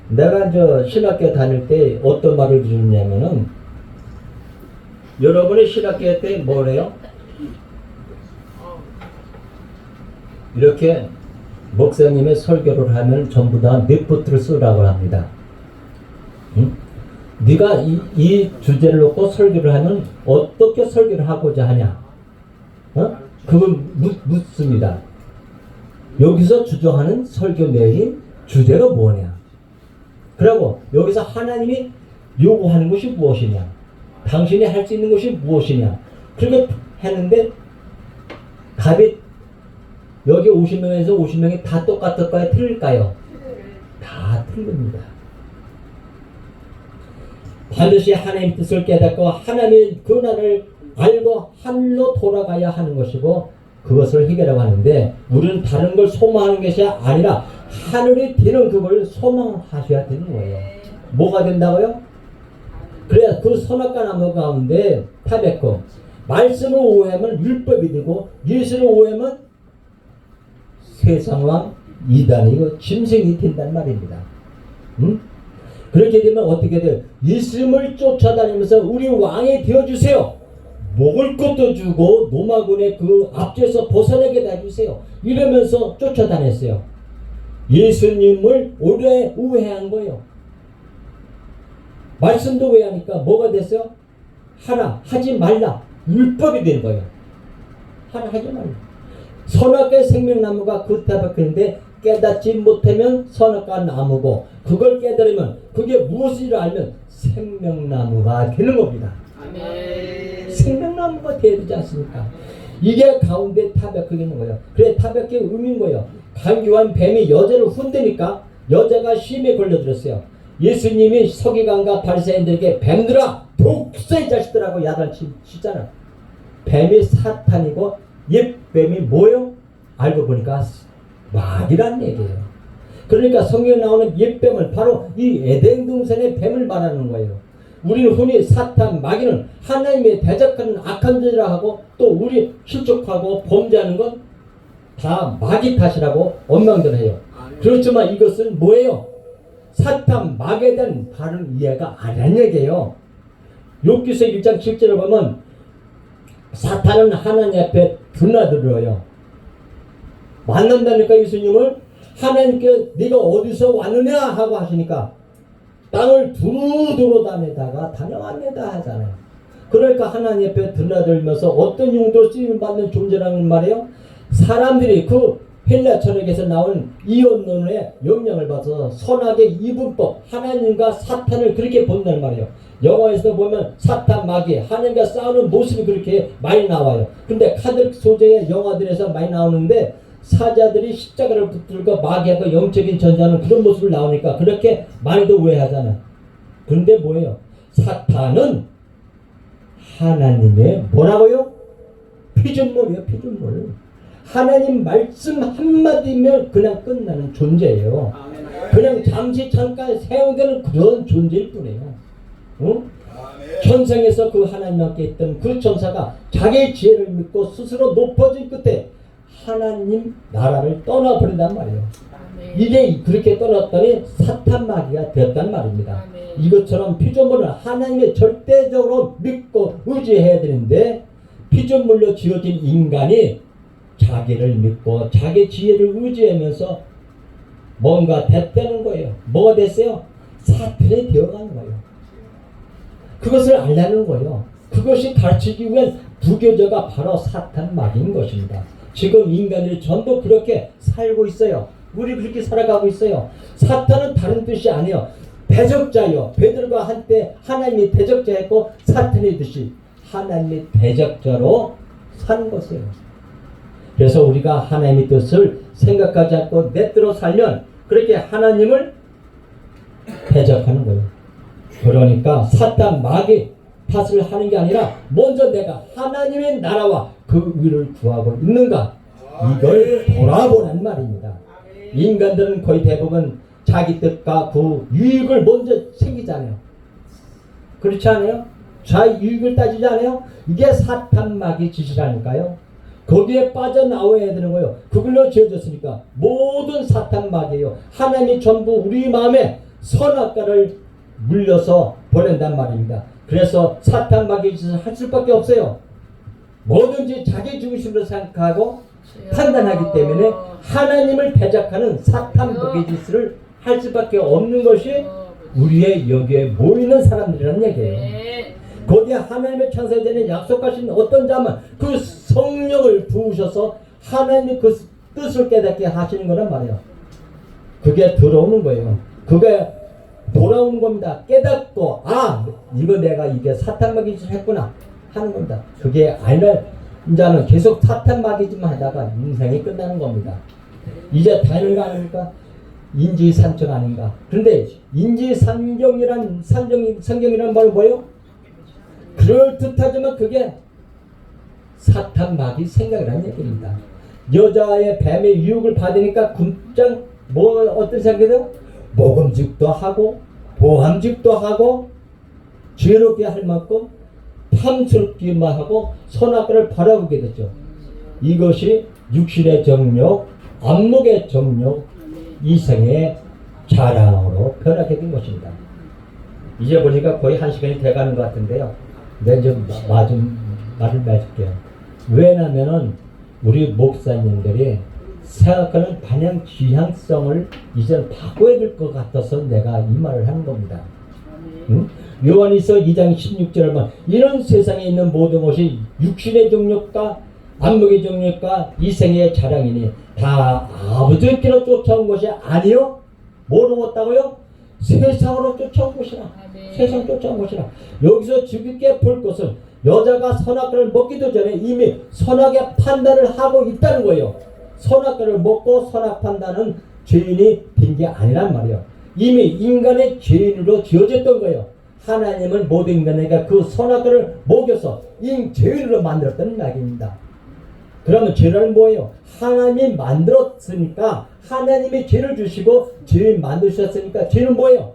내가 신학교 다닐 때 어떤 말을 들었냐면은, 여러분이 신학교 때 뭐래요? 이렇게 목사님의 설교를 하면 전부 다 리포트를 쓰라고 합니다. 네가 이 주제를 놓고 설교를 하면 어떻게 설교를 하고자 하냐? 그걸 묻습니다. 여기서 주장하는 설교 내용이 주제가 뭐냐? 그리고 여기서 하나님이 요구하는 것이 무엇이냐? 당신이 할 수 있는 것이 무엇이냐? 그렇게 했는데 답이 여기 50명에서 50명이 다 똑같을까요? 틀릴까요? 다 틀립니다. 반드시 하나님의 뜻을 깨닫고 하나님의 근한을 알고 하늘로 돌아가야 하는 것이고, 그것을 해결하고 하는데, 우리는 다른 걸 소망하는 것이 아니라 하늘이 되는 그걸 소망하셔야 되는 거예요. 뭐가 된다고요? 그래야 그 선악과 나무 가운데 타백고, 말씀을 오해하면 율법이 되고, 예수를 오해하면 세상왕 이단이고 짐승이 된단 말입니다. 그렇게 되면 어떻게 돼요? 예수님을 쫓아다니면서 우리 왕이 되어주세요. 먹을 것도 주고 노마군의 그 압제에서 벗어나게 해주세요. 이러면서 쫓아다녔어요. 예수님을 오래 우회한 거예요. 말씀도 우회하니까 뭐가 됐어요? 하나 하지 말라. 율법이 된 거예요. 하나 하지 말라. 선악과의 생명나무가 그타박했는데 깨닫지 못하면 선악과 나무고, 그걸 깨달으면 그게 무엇인지 알면 생명나무가 되는 겁니다. 아멘. 생명나무가 되어야 되지 않습니까? 이게 가운데 타박하게 있는 거예요. 그래, 타박의 의미인 거예요. 강교한 뱀이 여자를 흔드니까 여자가 심에 걸려들었어요. 예수님이 서기관과 바리새인들에게 뱀들아 독사의 자식들하고 야단치잖아. 뱀이 사탄이고 옛뱀이 뭐요? 알고 보니까 마귀란 얘기예요. 그러니까 성경에 나오는 옛뱀을 바로 이 에덴 동산의 뱀을 말하는 거예요. 우리는 흔히 사탄, 마귀는 하나님의 대적하는 악한 자라 하고, 또 우리 실족하고 범죄하는 건 다 마귀 탓이라고 원망들 해요. 그렇지만 이것은 뭐예요? 사탄, 마귀에 대한 바른 이해가 아니란 얘기예요. 욥기서 1장 7절을 보면 사탄은 하나님 앞에 드나들어요. 만난다니까 예수님을. 하나님께 네가 어디서 왔느냐 하고 하시니까 땅을 두루두루 다니다가 다녀왔다 하잖아요. 그러니까 하나님 앞에 드나들면서 어떤 용도로 쓰임을 받는 존재라는 말이에요. 사람들이 그 헬라 철학에서 나온 이원론의 영향을 받아서 선악의 이분법, 하나님과 사탄을 그렇게 본다는 말이에요. 영화에서 보면 사탄, 마귀, 하나님과 싸우는 모습이 그렇게 많이 나와요. 근데 카톨릭 소재의 영화들에서 많이 나오는데 사자들이 십자가를 붙들고 마귀하고 영적인 전쟁하는 그런 모습을 나오니까 그렇게 많이도 오해하잖아. 그런데 뭐예요? 사탄은 하나님의 뭐라고요? 피조물이에요. 피조물. 하나님 말씀 한마디면 그냥 끝나는 존재예요. 그냥 잠시 잠깐 사용되는 그런 존재일 뿐이에요. 응? 천상에서 그 하나님 함께 있던 그 천사가 자기의 지혜를 믿고 스스로 높아진 끝에 하나님 나라를 떠나버린단 말이에요. 이게 그렇게 떠났더니 사탄 마귀가 되었단 말입니다. 이것처럼 피조물은 하나님의 절대적으로 믿고 의지해야 되는데 피조물로 지어진 인간이 자기를 믿고 자기 지혜를 의지하면서 뭔가 됐다는 거예요. 뭐가 됐어요? 사탄이 되어가는 거예요. 그것을 알라는 거예요. 그것이 가르치기 위한 부교자가 바로 사탄 마귀인 것입니다. 지금 인간들이 전부 그렇게 살고 있어요. 우리 그렇게 살아가고 있어요. 사탄은 다른 뜻이 아니에요. 대적자요. 베드로가 한때 하나님이 대적자였고 사탄의 뜻이 하나님의 대적자로 산 것이에요. 그래서 우리가 하나님의 뜻을 생각하지 않고 내 뜻대로 살면 그렇게 하나님을 대적하는 거예요. 그러니까 사탄 마귀 탓을 하는 게 아니라 먼저 내가 하나님의 나라와 그 의를 구하고 있는가 이걸 돌아보란 말입니다. 인간들은 거의 대부분 자기 뜻과 그 유익을 먼저 챙기잖아요. 그렇지 않아요? 자기 유익을 따지지 않아요? 이게 사탄 마귀 짓이라니까요. 거기에 빠져나와야 되는 거예요. 그걸로 지어졌으니까 모든 사탄 마귀예요. 하나님이 전부 우리 마음에 선악과를 물려서 보낸단 말입니다. 그래서 사탄 마귀 짓을 할 수밖에 없어요. 뭐든지 자기 중심으로 생각하고 판단하기 때문에 하나님을 대적하는 사탄 마귀 짓을 할 수밖에 없는 것이 우리의 여기에 모이는 사람들이라는 얘기예요. 거기에 하나님의 천사들이 약속하신 어떤 자만 그 성령을 부으셔서 하나님의 그 뜻을 깨닫게 하시는 거란 말이에요. 그게 들어오는 거예요. 그게 돌아오는 겁니다. 깨닫고 이거 내가 이게 사탄 마귀 짓을 했구나 하는 겁니다. 그게 아니라 이제는 계속 사탄 마귀 짓만 하다가 인생이 끝나는 겁니다. 이제 다른 거 아닙니까? 인지상정 아닌가? 그런데 인지상정이란 성경이란 말 뭐예요? 그럴듯하지만 그게 사탄 마귀 생각이라는 얘기입니다. 여자의 뱀의 유혹을 받으니까 굶장 어떤 생각이 돼요? 먹음직도 하고 보함직도 하고 죄롭게 할 만큼 탐스럽기만 하고 선악과를 바라보게 되죠. 이것이 육신의 정욕, 안목의 정욕, 이생의 자랑으로 변하게 된 것입니다. 이제 보니까 거의 1시간이 돼가는 것 같은데요. 내가 좀 말을 맺을게요. 왜냐면은 우리 목사님들이 생각하는 반영 지향성을 이제 바꿔야 될 것 같아서 내가 이 말을 하는 겁니다. 응? 요한일서 2장 16절을 보면 이런 세상에 있는 모든 것이 육신의 정욕과 안목의 정욕과 이생의 자랑이니 다 아버지께로 쫓아온 것이 아니요. 뭐로 왔다고요? 세상으로 쫓아온 것이라. 세상 쫓아온 것이라. 여기서 주님께 볼 것은 여자가 선악과를 먹기도 전에 이미 선악의 판단을 하고 있다는 거예요. 선악과를 먹고 선악 판단은 죄인이 된 게 아니란 말이에요. 이미 인간의 죄인으로 지어졌던 거예요. 하나님은 모든 인간에게 그 선악과를 먹여서 죄인으로 만들었다는 이야기입니다. 그러면 죄는 뭐예요? 하나님이 만들었으니까 하나님이 죄를 주시고 죄인 만드셨으니까 죄는 뭐예요?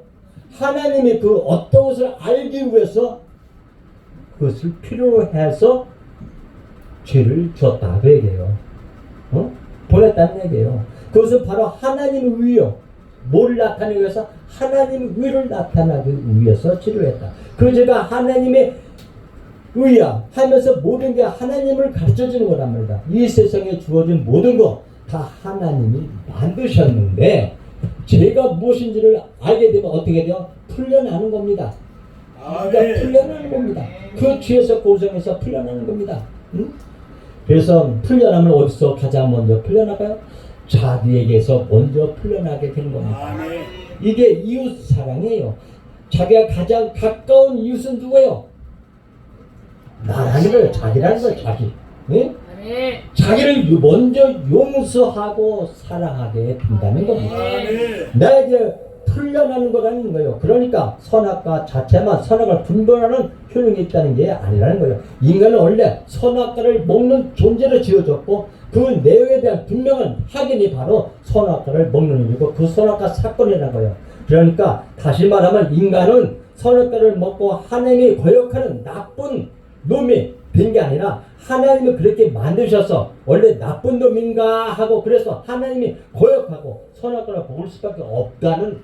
하나님이 그 어떤 것을 알기 위해서 그것을 필요로 해서 죄를 줬다 그 얘기예요. 보냈다는 얘기예요. 그것은 바로 하나님의 의요. 뭘 나타내기 위해서? 하나님 의를 나타나기 위해서 치료했다. 그 죄가 하나님의 의야 하면서 모든 게 하나님을 가르쳐주는 거란 말이다. 이 세상에 주어진 모든 거 다 하나님이 만드셨는데 죄가 무엇인지를 알게 되면 어떻게 돼요? 풀려나는 겁니다. 그러니까 풀려나는 겁니다. 그 죄에서 고정해서 풀려나는 겁니다. 응? 그래서 풀려나면 어디서 가장 먼저 풀려나가요? 자기에게서 먼저 풀려나게 되는 겁니다. 이게 이웃 사랑이에요. 자기가 가장 가까운 이웃은 누구예요? 나라는 거예요. 자기라는 거예요. 자기. 응? 자기를 먼저 용서하고 사랑하게 된다는 겁니다. 나에게 풀려나는 거라는 거예요. 그러니까 선악과 자체만 선악을 분별하는 효능이 있다는 게 아니라는 거예요. 인간은 원래 선악과를 먹는 존재로 지어졌고 그 내용에 대한 분명한 확인이 바로 선악과를 먹는 일이고 그 선악과 사건이라는 거예요. 그러니까 다시 말하면 인간은 선악과를 먹고 하나님이 거역하는 나쁜 놈이 된 게 아니라 하나님이 그렇게 만드셔서 원래 나쁜 놈인가 하고 그래서 하나님이 거역하고 선악과를 먹을 수밖에 없다는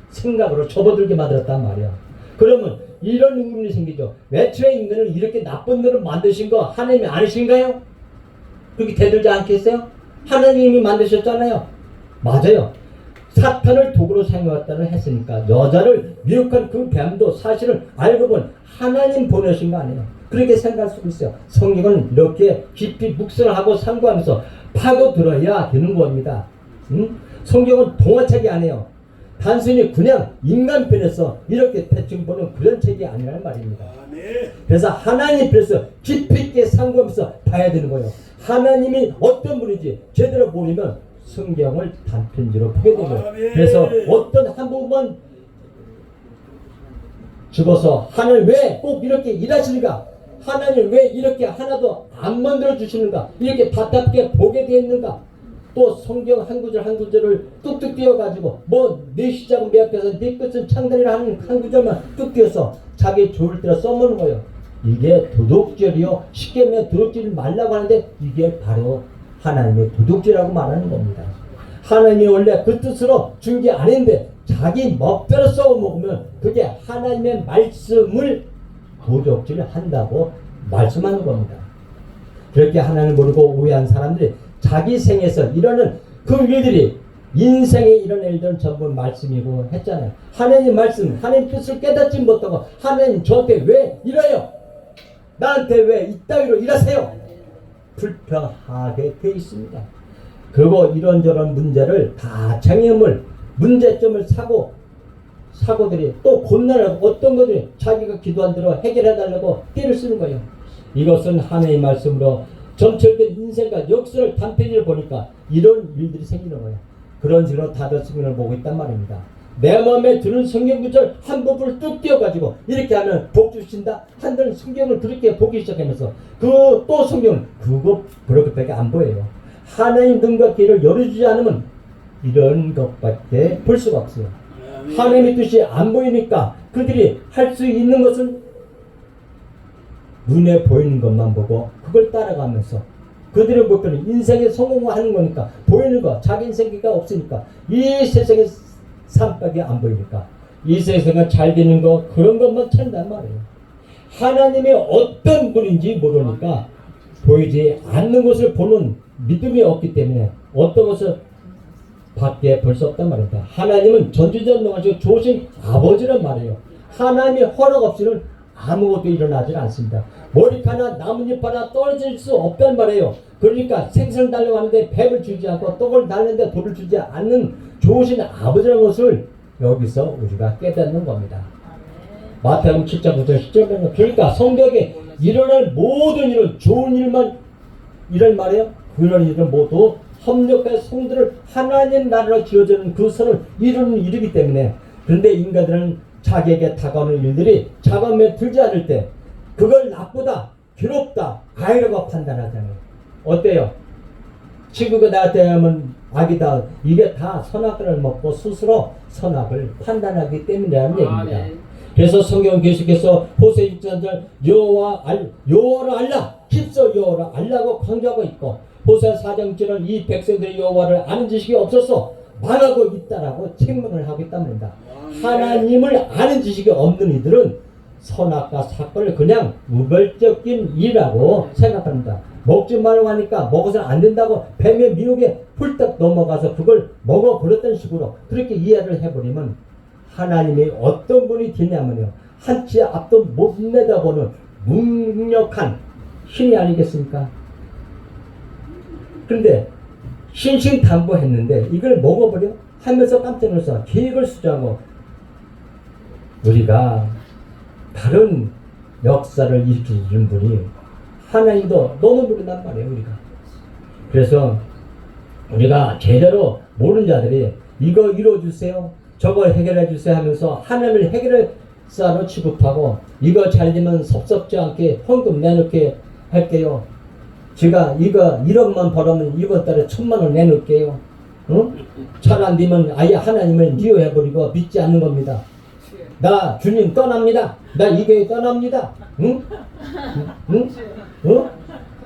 생각으로 접어들게 만들었단 말이야. 그러면 이런 의문이 생기죠. 애초에 인간을 이렇게 나쁜 놈을 만드신 거 하나님이 아니신가요? 그렇게 대들지 않겠어요? 하나님이 만드셨잖아요. 맞아요. 사탄을 도구로 사용했다는 했으니까 여자를 미혹한 그 뱀도 사실은 알고 보면 하나님 보내신 거 아니에요. 그렇게 생각할 수 있어요. 성경은 이렇게 깊이 묵상을 하고 상고하면서 파고들어야 되는 겁니다. 성경은 동화책이 아니에요. 단순히 그냥 인간 편에서 이렇게 대충 보는 그런 책이 아니라는 말입니다. 그래서 하나님 편에서 깊이 있게 상고하면서 봐야 되는 거예요. 하나님이 어떤 분인지 제대로 모르면 성경을 단편지로 보게 되고요. 그래서 어떤 한 부분만 집어서 하나님 왜 꼭 이렇게 일하시는가? 하나님 왜 이렇게 하나도 안 만들어 주시는가? 이렇게 답답하게 보게 되어 있는가? 또 성경 한 구절 한 구절을 뚝뚝 띄워가지고 내 시작은 내 앞에서 내 끝은 창단이라 하는 한 구절만 뚝 띄워서 자기 좋을 대로 써먹는 거예요. 이게 도둑질이요. 쉽게 말하면 도둑질 말라고 하는데 이게 바로 하나님의 도둑질이라고 말하는 겁니다. 하나님이 원래 그 뜻으로 준 게 아닌데 자기 멋대로 써먹으면 그게 하나님의 말씀을 도둑질한다고 말씀하는 겁니다. 그렇게 하나님을 모르고 오해한 사람들이 자기 생에서 이러는 그 일들이 인생에 이런 일들은 전부 말씀이고 했잖아요. 하나님 말씀, 하나님 뜻을 깨닫지 못하고 하나님 저한테 왜 이래요? 나한테 왜 이따위로 일하세요? 불평하게 돼 있습니다. 그리고 이런저런 문제를 다 문제점을 사고들이 또 곤란하고 어떤 것들이 자기가 기도한 대로 해결해달라고 띠를 쓰는 거예요. 이것은 하나님의 말씀으로 점철된 인생과 역사를 단편지를 보니까 이런 일들이 생기는 거예요. 그런 식으로 다들 성경을 보고 있단 말입니다. 내 마음에 드는 성경 구절 한 부분을 뚝 띄워가지고 이렇게 하면 복 주신다 한다는 성경을 그렇게 보기 시작하면서 또 성경은 그렇게밖에 안 보여요. 하나님 눈과 귀를 열어주지 않으면 이런 것밖에 볼 수가 없어요. 하나님의 뜻이 안 보이니까 그들이 할 수 있는 것은 눈에 보이는 것만 보고 그걸 따라가면서 그들의 목표는 인생에 성공하는 거니까 보이는 거 자기 인생기가 없으니까 이 세상의 삶밖에 안 보이니까 이 세상은 잘 되는 거 그런 것만 찾는단 말이에요. 하나님이 어떤 분인지 모르니까 보이지 않는 것을 보는 믿음이 없기 때문에 어떤 것을 밖에 볼 수 없단 말입니다. 하나님은 전지전능하시고 좋으신 아버지란 말이에요. 하나님의 허락 없이는 아무것도 일어나지 않습니다. 머리카락 나뭇잎 하나 떨어질 수 없단 말이에요. 그러니까 생선을 달라고 하는데 뱀을 주지 않고 떡을 달는데 돌을 주지 않는 좋으신 아버지라는 것을 여기서 우리가 깨닫는 겁니다. 마태복음 7장 9절 10절에 그러니까 성경에 일어날 모든 일은 좋은 일만 이런 말이에요. 그런 일은 모두 협력의 성들을 하나님 나라로 지어주는 그 선을 이루는 일이기 때문에 그런데 인간들은 자기에게 다가오는 일들이 자감에 들지 않을 때 그걸 나쁘다, 괴롭다, 악이라고 판단하잖아요. 어때요? 친구가 나한테 하면 악이다. 이게 다 선악을 먹고 스스로 선악을 판단하기 때문이라는 얘기입니다. 그래서 성경 계속해서 호세 6절 여호와를 알라 힘써 여호와를 알라고 강조하고 있고 호세 4장 7은 이 백성들이 여호와를 아는 지식이 없어서 망하고 있다라고 책망을 하고 있단 말입니다. 하나님을 아는 지식이 없는 이들은 선악과 사건을 그냥 우별적인 일이라고 생각합니다. 먹지 말라고 하니까 먹어서는 안 된다고 뱀의 미혹에 훌떡 넘어가서 그걸 먹어버렸던 식으로 그렇게 이해를 해버리면 하나님이 어떤 분이 되냐면요, 한치 앞도 못 내다보는 무력한 신이 아니겠습니까? 그런데 신신당부했는데 이걸 먹어버려 하면서 깜짝 놀라서 계획을 수정하고 우리가 다른 역사를 일으키는 분이 하나님도 너무 모른단 말이에요. 우리가 그래서 우리가 제대로 모르는 자들이 이거 이루어주세요, 저거 해결해주세요 하면서 하나님을 해결사로 취급하고 이거 잘 되면 섭섭지 않게 헌금 내놓게 할게요, 제가 이거 1억만 벌으면 이번 달에 1,000,000원 내놓을게요, 응? 잘 안 되면 아예 하나님을 미워해버리고 믿지 않는 겁니다. 나 주님 떠납니다, 나 이 교회 떠납니다, 응? 응? 응?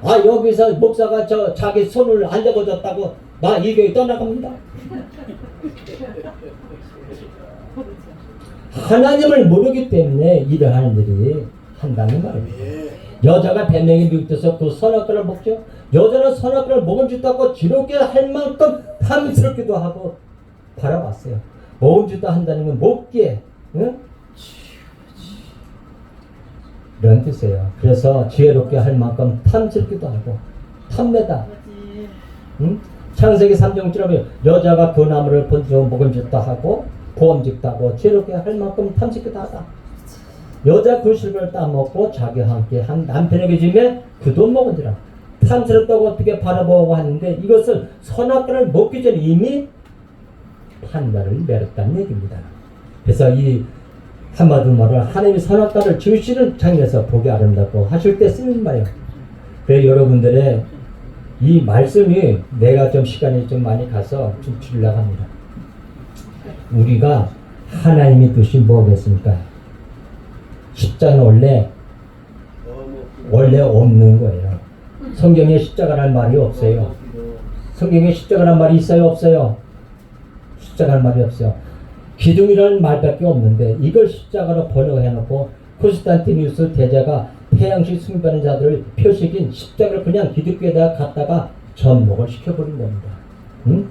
아 여기서 목사가 자기 손을 안 잡아줬다고 나 이 교회 떠나갑니다. 하나님을 모르기 때문에 이러한 일이 한다는 말입니다. 여자가 뱀에게 미혹돼서 그 선악과를 먹죠. 여자는 선악과를 먹음직하고 지롭게 할 만큼 탐스럽기도 하고 바라봤어요. 먹음직도 한다는 건 먹기에, 응? 이런 뜻이에요. 그래서 지혜롭게 할 만큼 탐스럽기도 하고 탐내다. 응? 창세기 3장 보면 여자가 그 나무를 본적 먹음직도 하고 보험직도 하고 지혜롭게 할 만큼 탐스럽기도 하다. 여자 그 실을 따먹고 자기와 함께 한 남편에게 주면 그도 먹은지라. 탐스럽다고 어떻게 바라보고 하는데 이것을 선악과를 먹기 전에 이미 판단을 내렸다는 얘기입니다. 그래서 이 한마디로 말을 하나님이 선악과를 지으시는 장면에서 보기 아름답고 하실 때 쓰는 말이에요. 그래서 여러분들의 이 말씀이 내가 좀 시간이 좀 많이 가서 좀 주려고 합니다. 우리가 하나님의 뜻이 뭐겠습니까? 십자가는 원래 없는 거예요. 성경에 십자가라는 말이 없어요. 성경에 십자가라는 말이 있어요, 없어요? 십자가라는 말이 없어요. 기둥이라는 말밖에 없는데 이걸 십자가로 번역해놓고 콘스탄티누스 대제가 태양식 숭배하는 자들을 표식인 십자가를 그냥 기둥에다가 갖다가 접목을 시켜버린 겁니다. 응?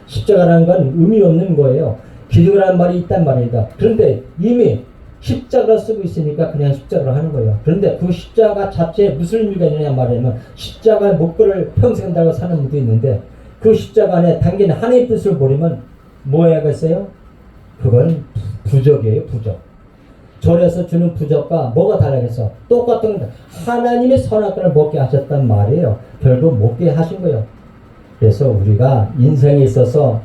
십자가라는 건 의미 없는 거예요. 기둥이라는 말이 있단 말입니다. 그런데 이미 십자가를 쓰고 있으니까 그냥 십자가로 하는 거예요. 그런데 그 십자가 자체에 무슨 의미가 있느냐 말하면 십자가의 목걸을 평생 달고 사는 분도 있는데 그 십자가 안에 담긴 하나님의 뜻을 모르면 뭐 해야겠어요? 그건 부적이에요, 부적. 절에서 주는 부적과 뭐가 다르겠어? 똑같은 겁니다. 하나님의 선악과를 먹게 하셨단 말이에요. 결국 먹게 하신 거예요. 그래서 우리가 인생에 있어서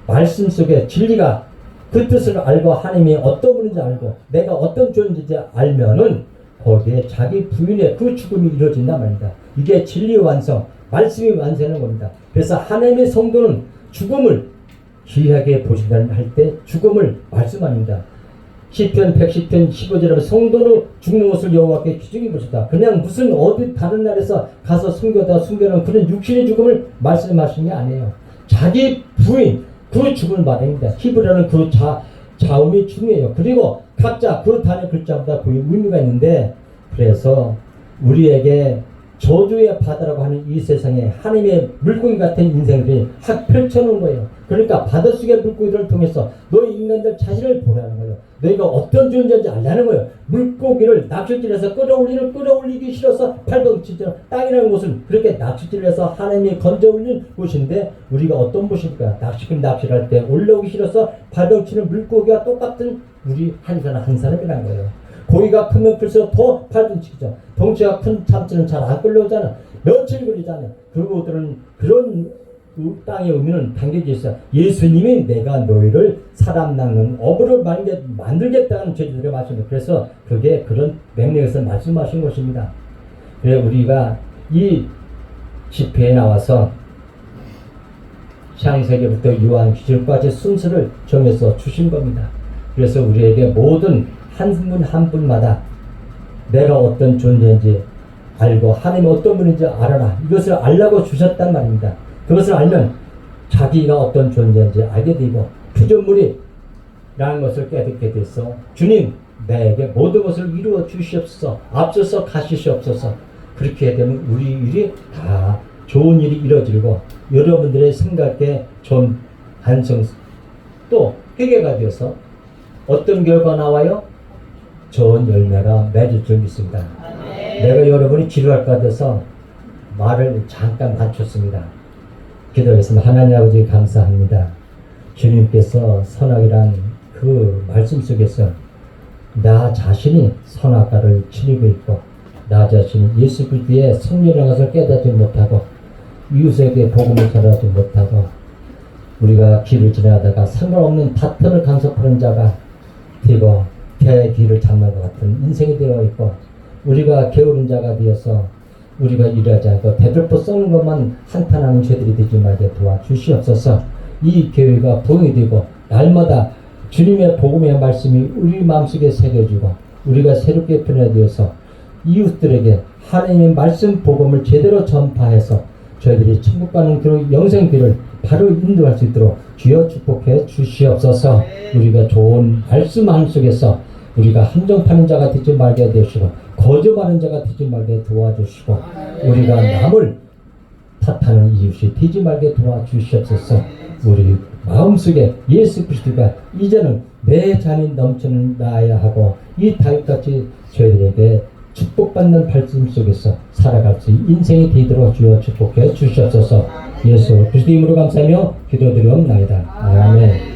말씀 속에 진리가 그 뜻을 알고 하나님이 어떤 분인지 알고 내가 어떤 존재인지 알면은 거기에 자기 부인의 그 죽음이 이루어진단 말입니다. 이게 진리의 완성, 말씀이 완성하는 겁니다. 그래서 하나님의 성도는 죽음을 귀하게 보신다는 할 때 죽음을 말씀합니다. 시편 110편 15절에 성도는 죽는 것을 여호와께 귀중히 보셨다. 그냥 무슨 어디 다른 나라에서 가서 숨겨놓은 그런 육신의 죽음을 말씀하신 게 아니에요. 자기 부인 그 죽음을 말합니다. 히브리어는 그 자음이 중요해요. 그리고 각자 그 단의 글자보다 그 의미가 있는데 그래서 우리에게 저주의 바다라고 하는 이 세상에 하나님의 물고기 같은 인생들이 확 펼쳐놓은 거예요. 그러니까 바다 속의 물고기들을 통해서 너희 인간들 자신을 보라는 거예요. 너희가 어떤 존재인지 알라는 거예요. 물고기를 낚싯줄에서 끌어올리기 싫어서 팔꿈치처럼 땅이라는 곳은 그렇게 낚싯줄에서 하나님이 건져올린 곳인데 우리가 어떤 곳일까? 낚시를 할 때 올라오기 싫어서 발덩치는 물고기와 똑같은 우리 한 사람이라는 거예요. 고기가 크면 클수록 더 발등치죠. 덩치가 큰 참치는 잘 안 끌려오잖아. 며칠 걸리잖아요. 그것들은 그런 땅의 의미는 담겨져 있어요. 예수님이 내가 너희를 사람 낚는 어부를 만들겠다는 제주들의 말씀입니다. 그래서 그게 그런 맥락에서 말씀하신 것입니다. 그래 우리가 이 집회에 나와서 창세기부터 요한계시록까지 순서를 정해서 주신 겁니다. 그래서 우리에게 모든 한 분 한 분마다 내가 어떤 존재인지 알고 하나님이 어떤 분인지 알아라. 이것을 알라고 주셨단 말입니다. 그것을 알면 자기가 어떤 존재인지 알게 되고 피조물이라는 것을 깨닫게 됐어. 주님 내게 모든 것을 이루어 주시옵소서. 앞서서 가시시옵소서. 그렇게 되면 우리 일이 다 좋은 일이 이루어지고 여러분들의 생각에 좀 반성 또 회개가 되어서 어떤 결과 나와요? 좋은 열매가 맺을 줄 믿습니다. 내가 여러분이 지루할 것 같아서 말을 잠깐 멈췄습니다. 기도하겠습니다. 하나님 아버지 감사합니다. 주님께서 선악이란 그 말씀 속에서 나 자신이 선악과를 지니고 있고 나 자신이 예수 그리스도의 성령의 것을 깨닫지 못하고 이웃에게 복음을 전하지 못하고 우리가 길을 지나가다가 상관없는 다툼을 간섭하는 자가 되고 개 뒤를 잡는 것 같은 인생이 되어 있고 우리가 게으른 자가 되어서 우리가 일하지 않고 대들보 썩는 것만 한탄하는 죄들이 되지 말게 도와주시옵소서. 이 교회가 부흥이 되고 날마다 주님의 복음의 말씀이 우리 마음속에 새겨지고 우리가 새롭게 변화되어서 이웃들에게 하나님의 말씀 복음을 제대로 전파해서 저희들이 천국 가는 그 영생길을 바로 인도할 수 있도록 주여 축복해 주시옵소서. 우리가 좋은 말씀 안 속에서 우리가 한정파는 자가 되지 말게 되시고 거짓말하는 자가 되지 말게 도와주시고 우리가 남을 탓하는 이웃이 되지 말게 도와주시옵소서. 우리 마음속에 예수 그리스도가 이제는 내 잔이 넘치는 나야 하고 이 다윗같이 저희들에게 축복받는 말씀 속에서 살아갈 수 있는 인생이 되도록 주여 축복해 주시옵소서. 예수 그리스도 이름으로 감사하며 기도드리옵나이다. 아멘.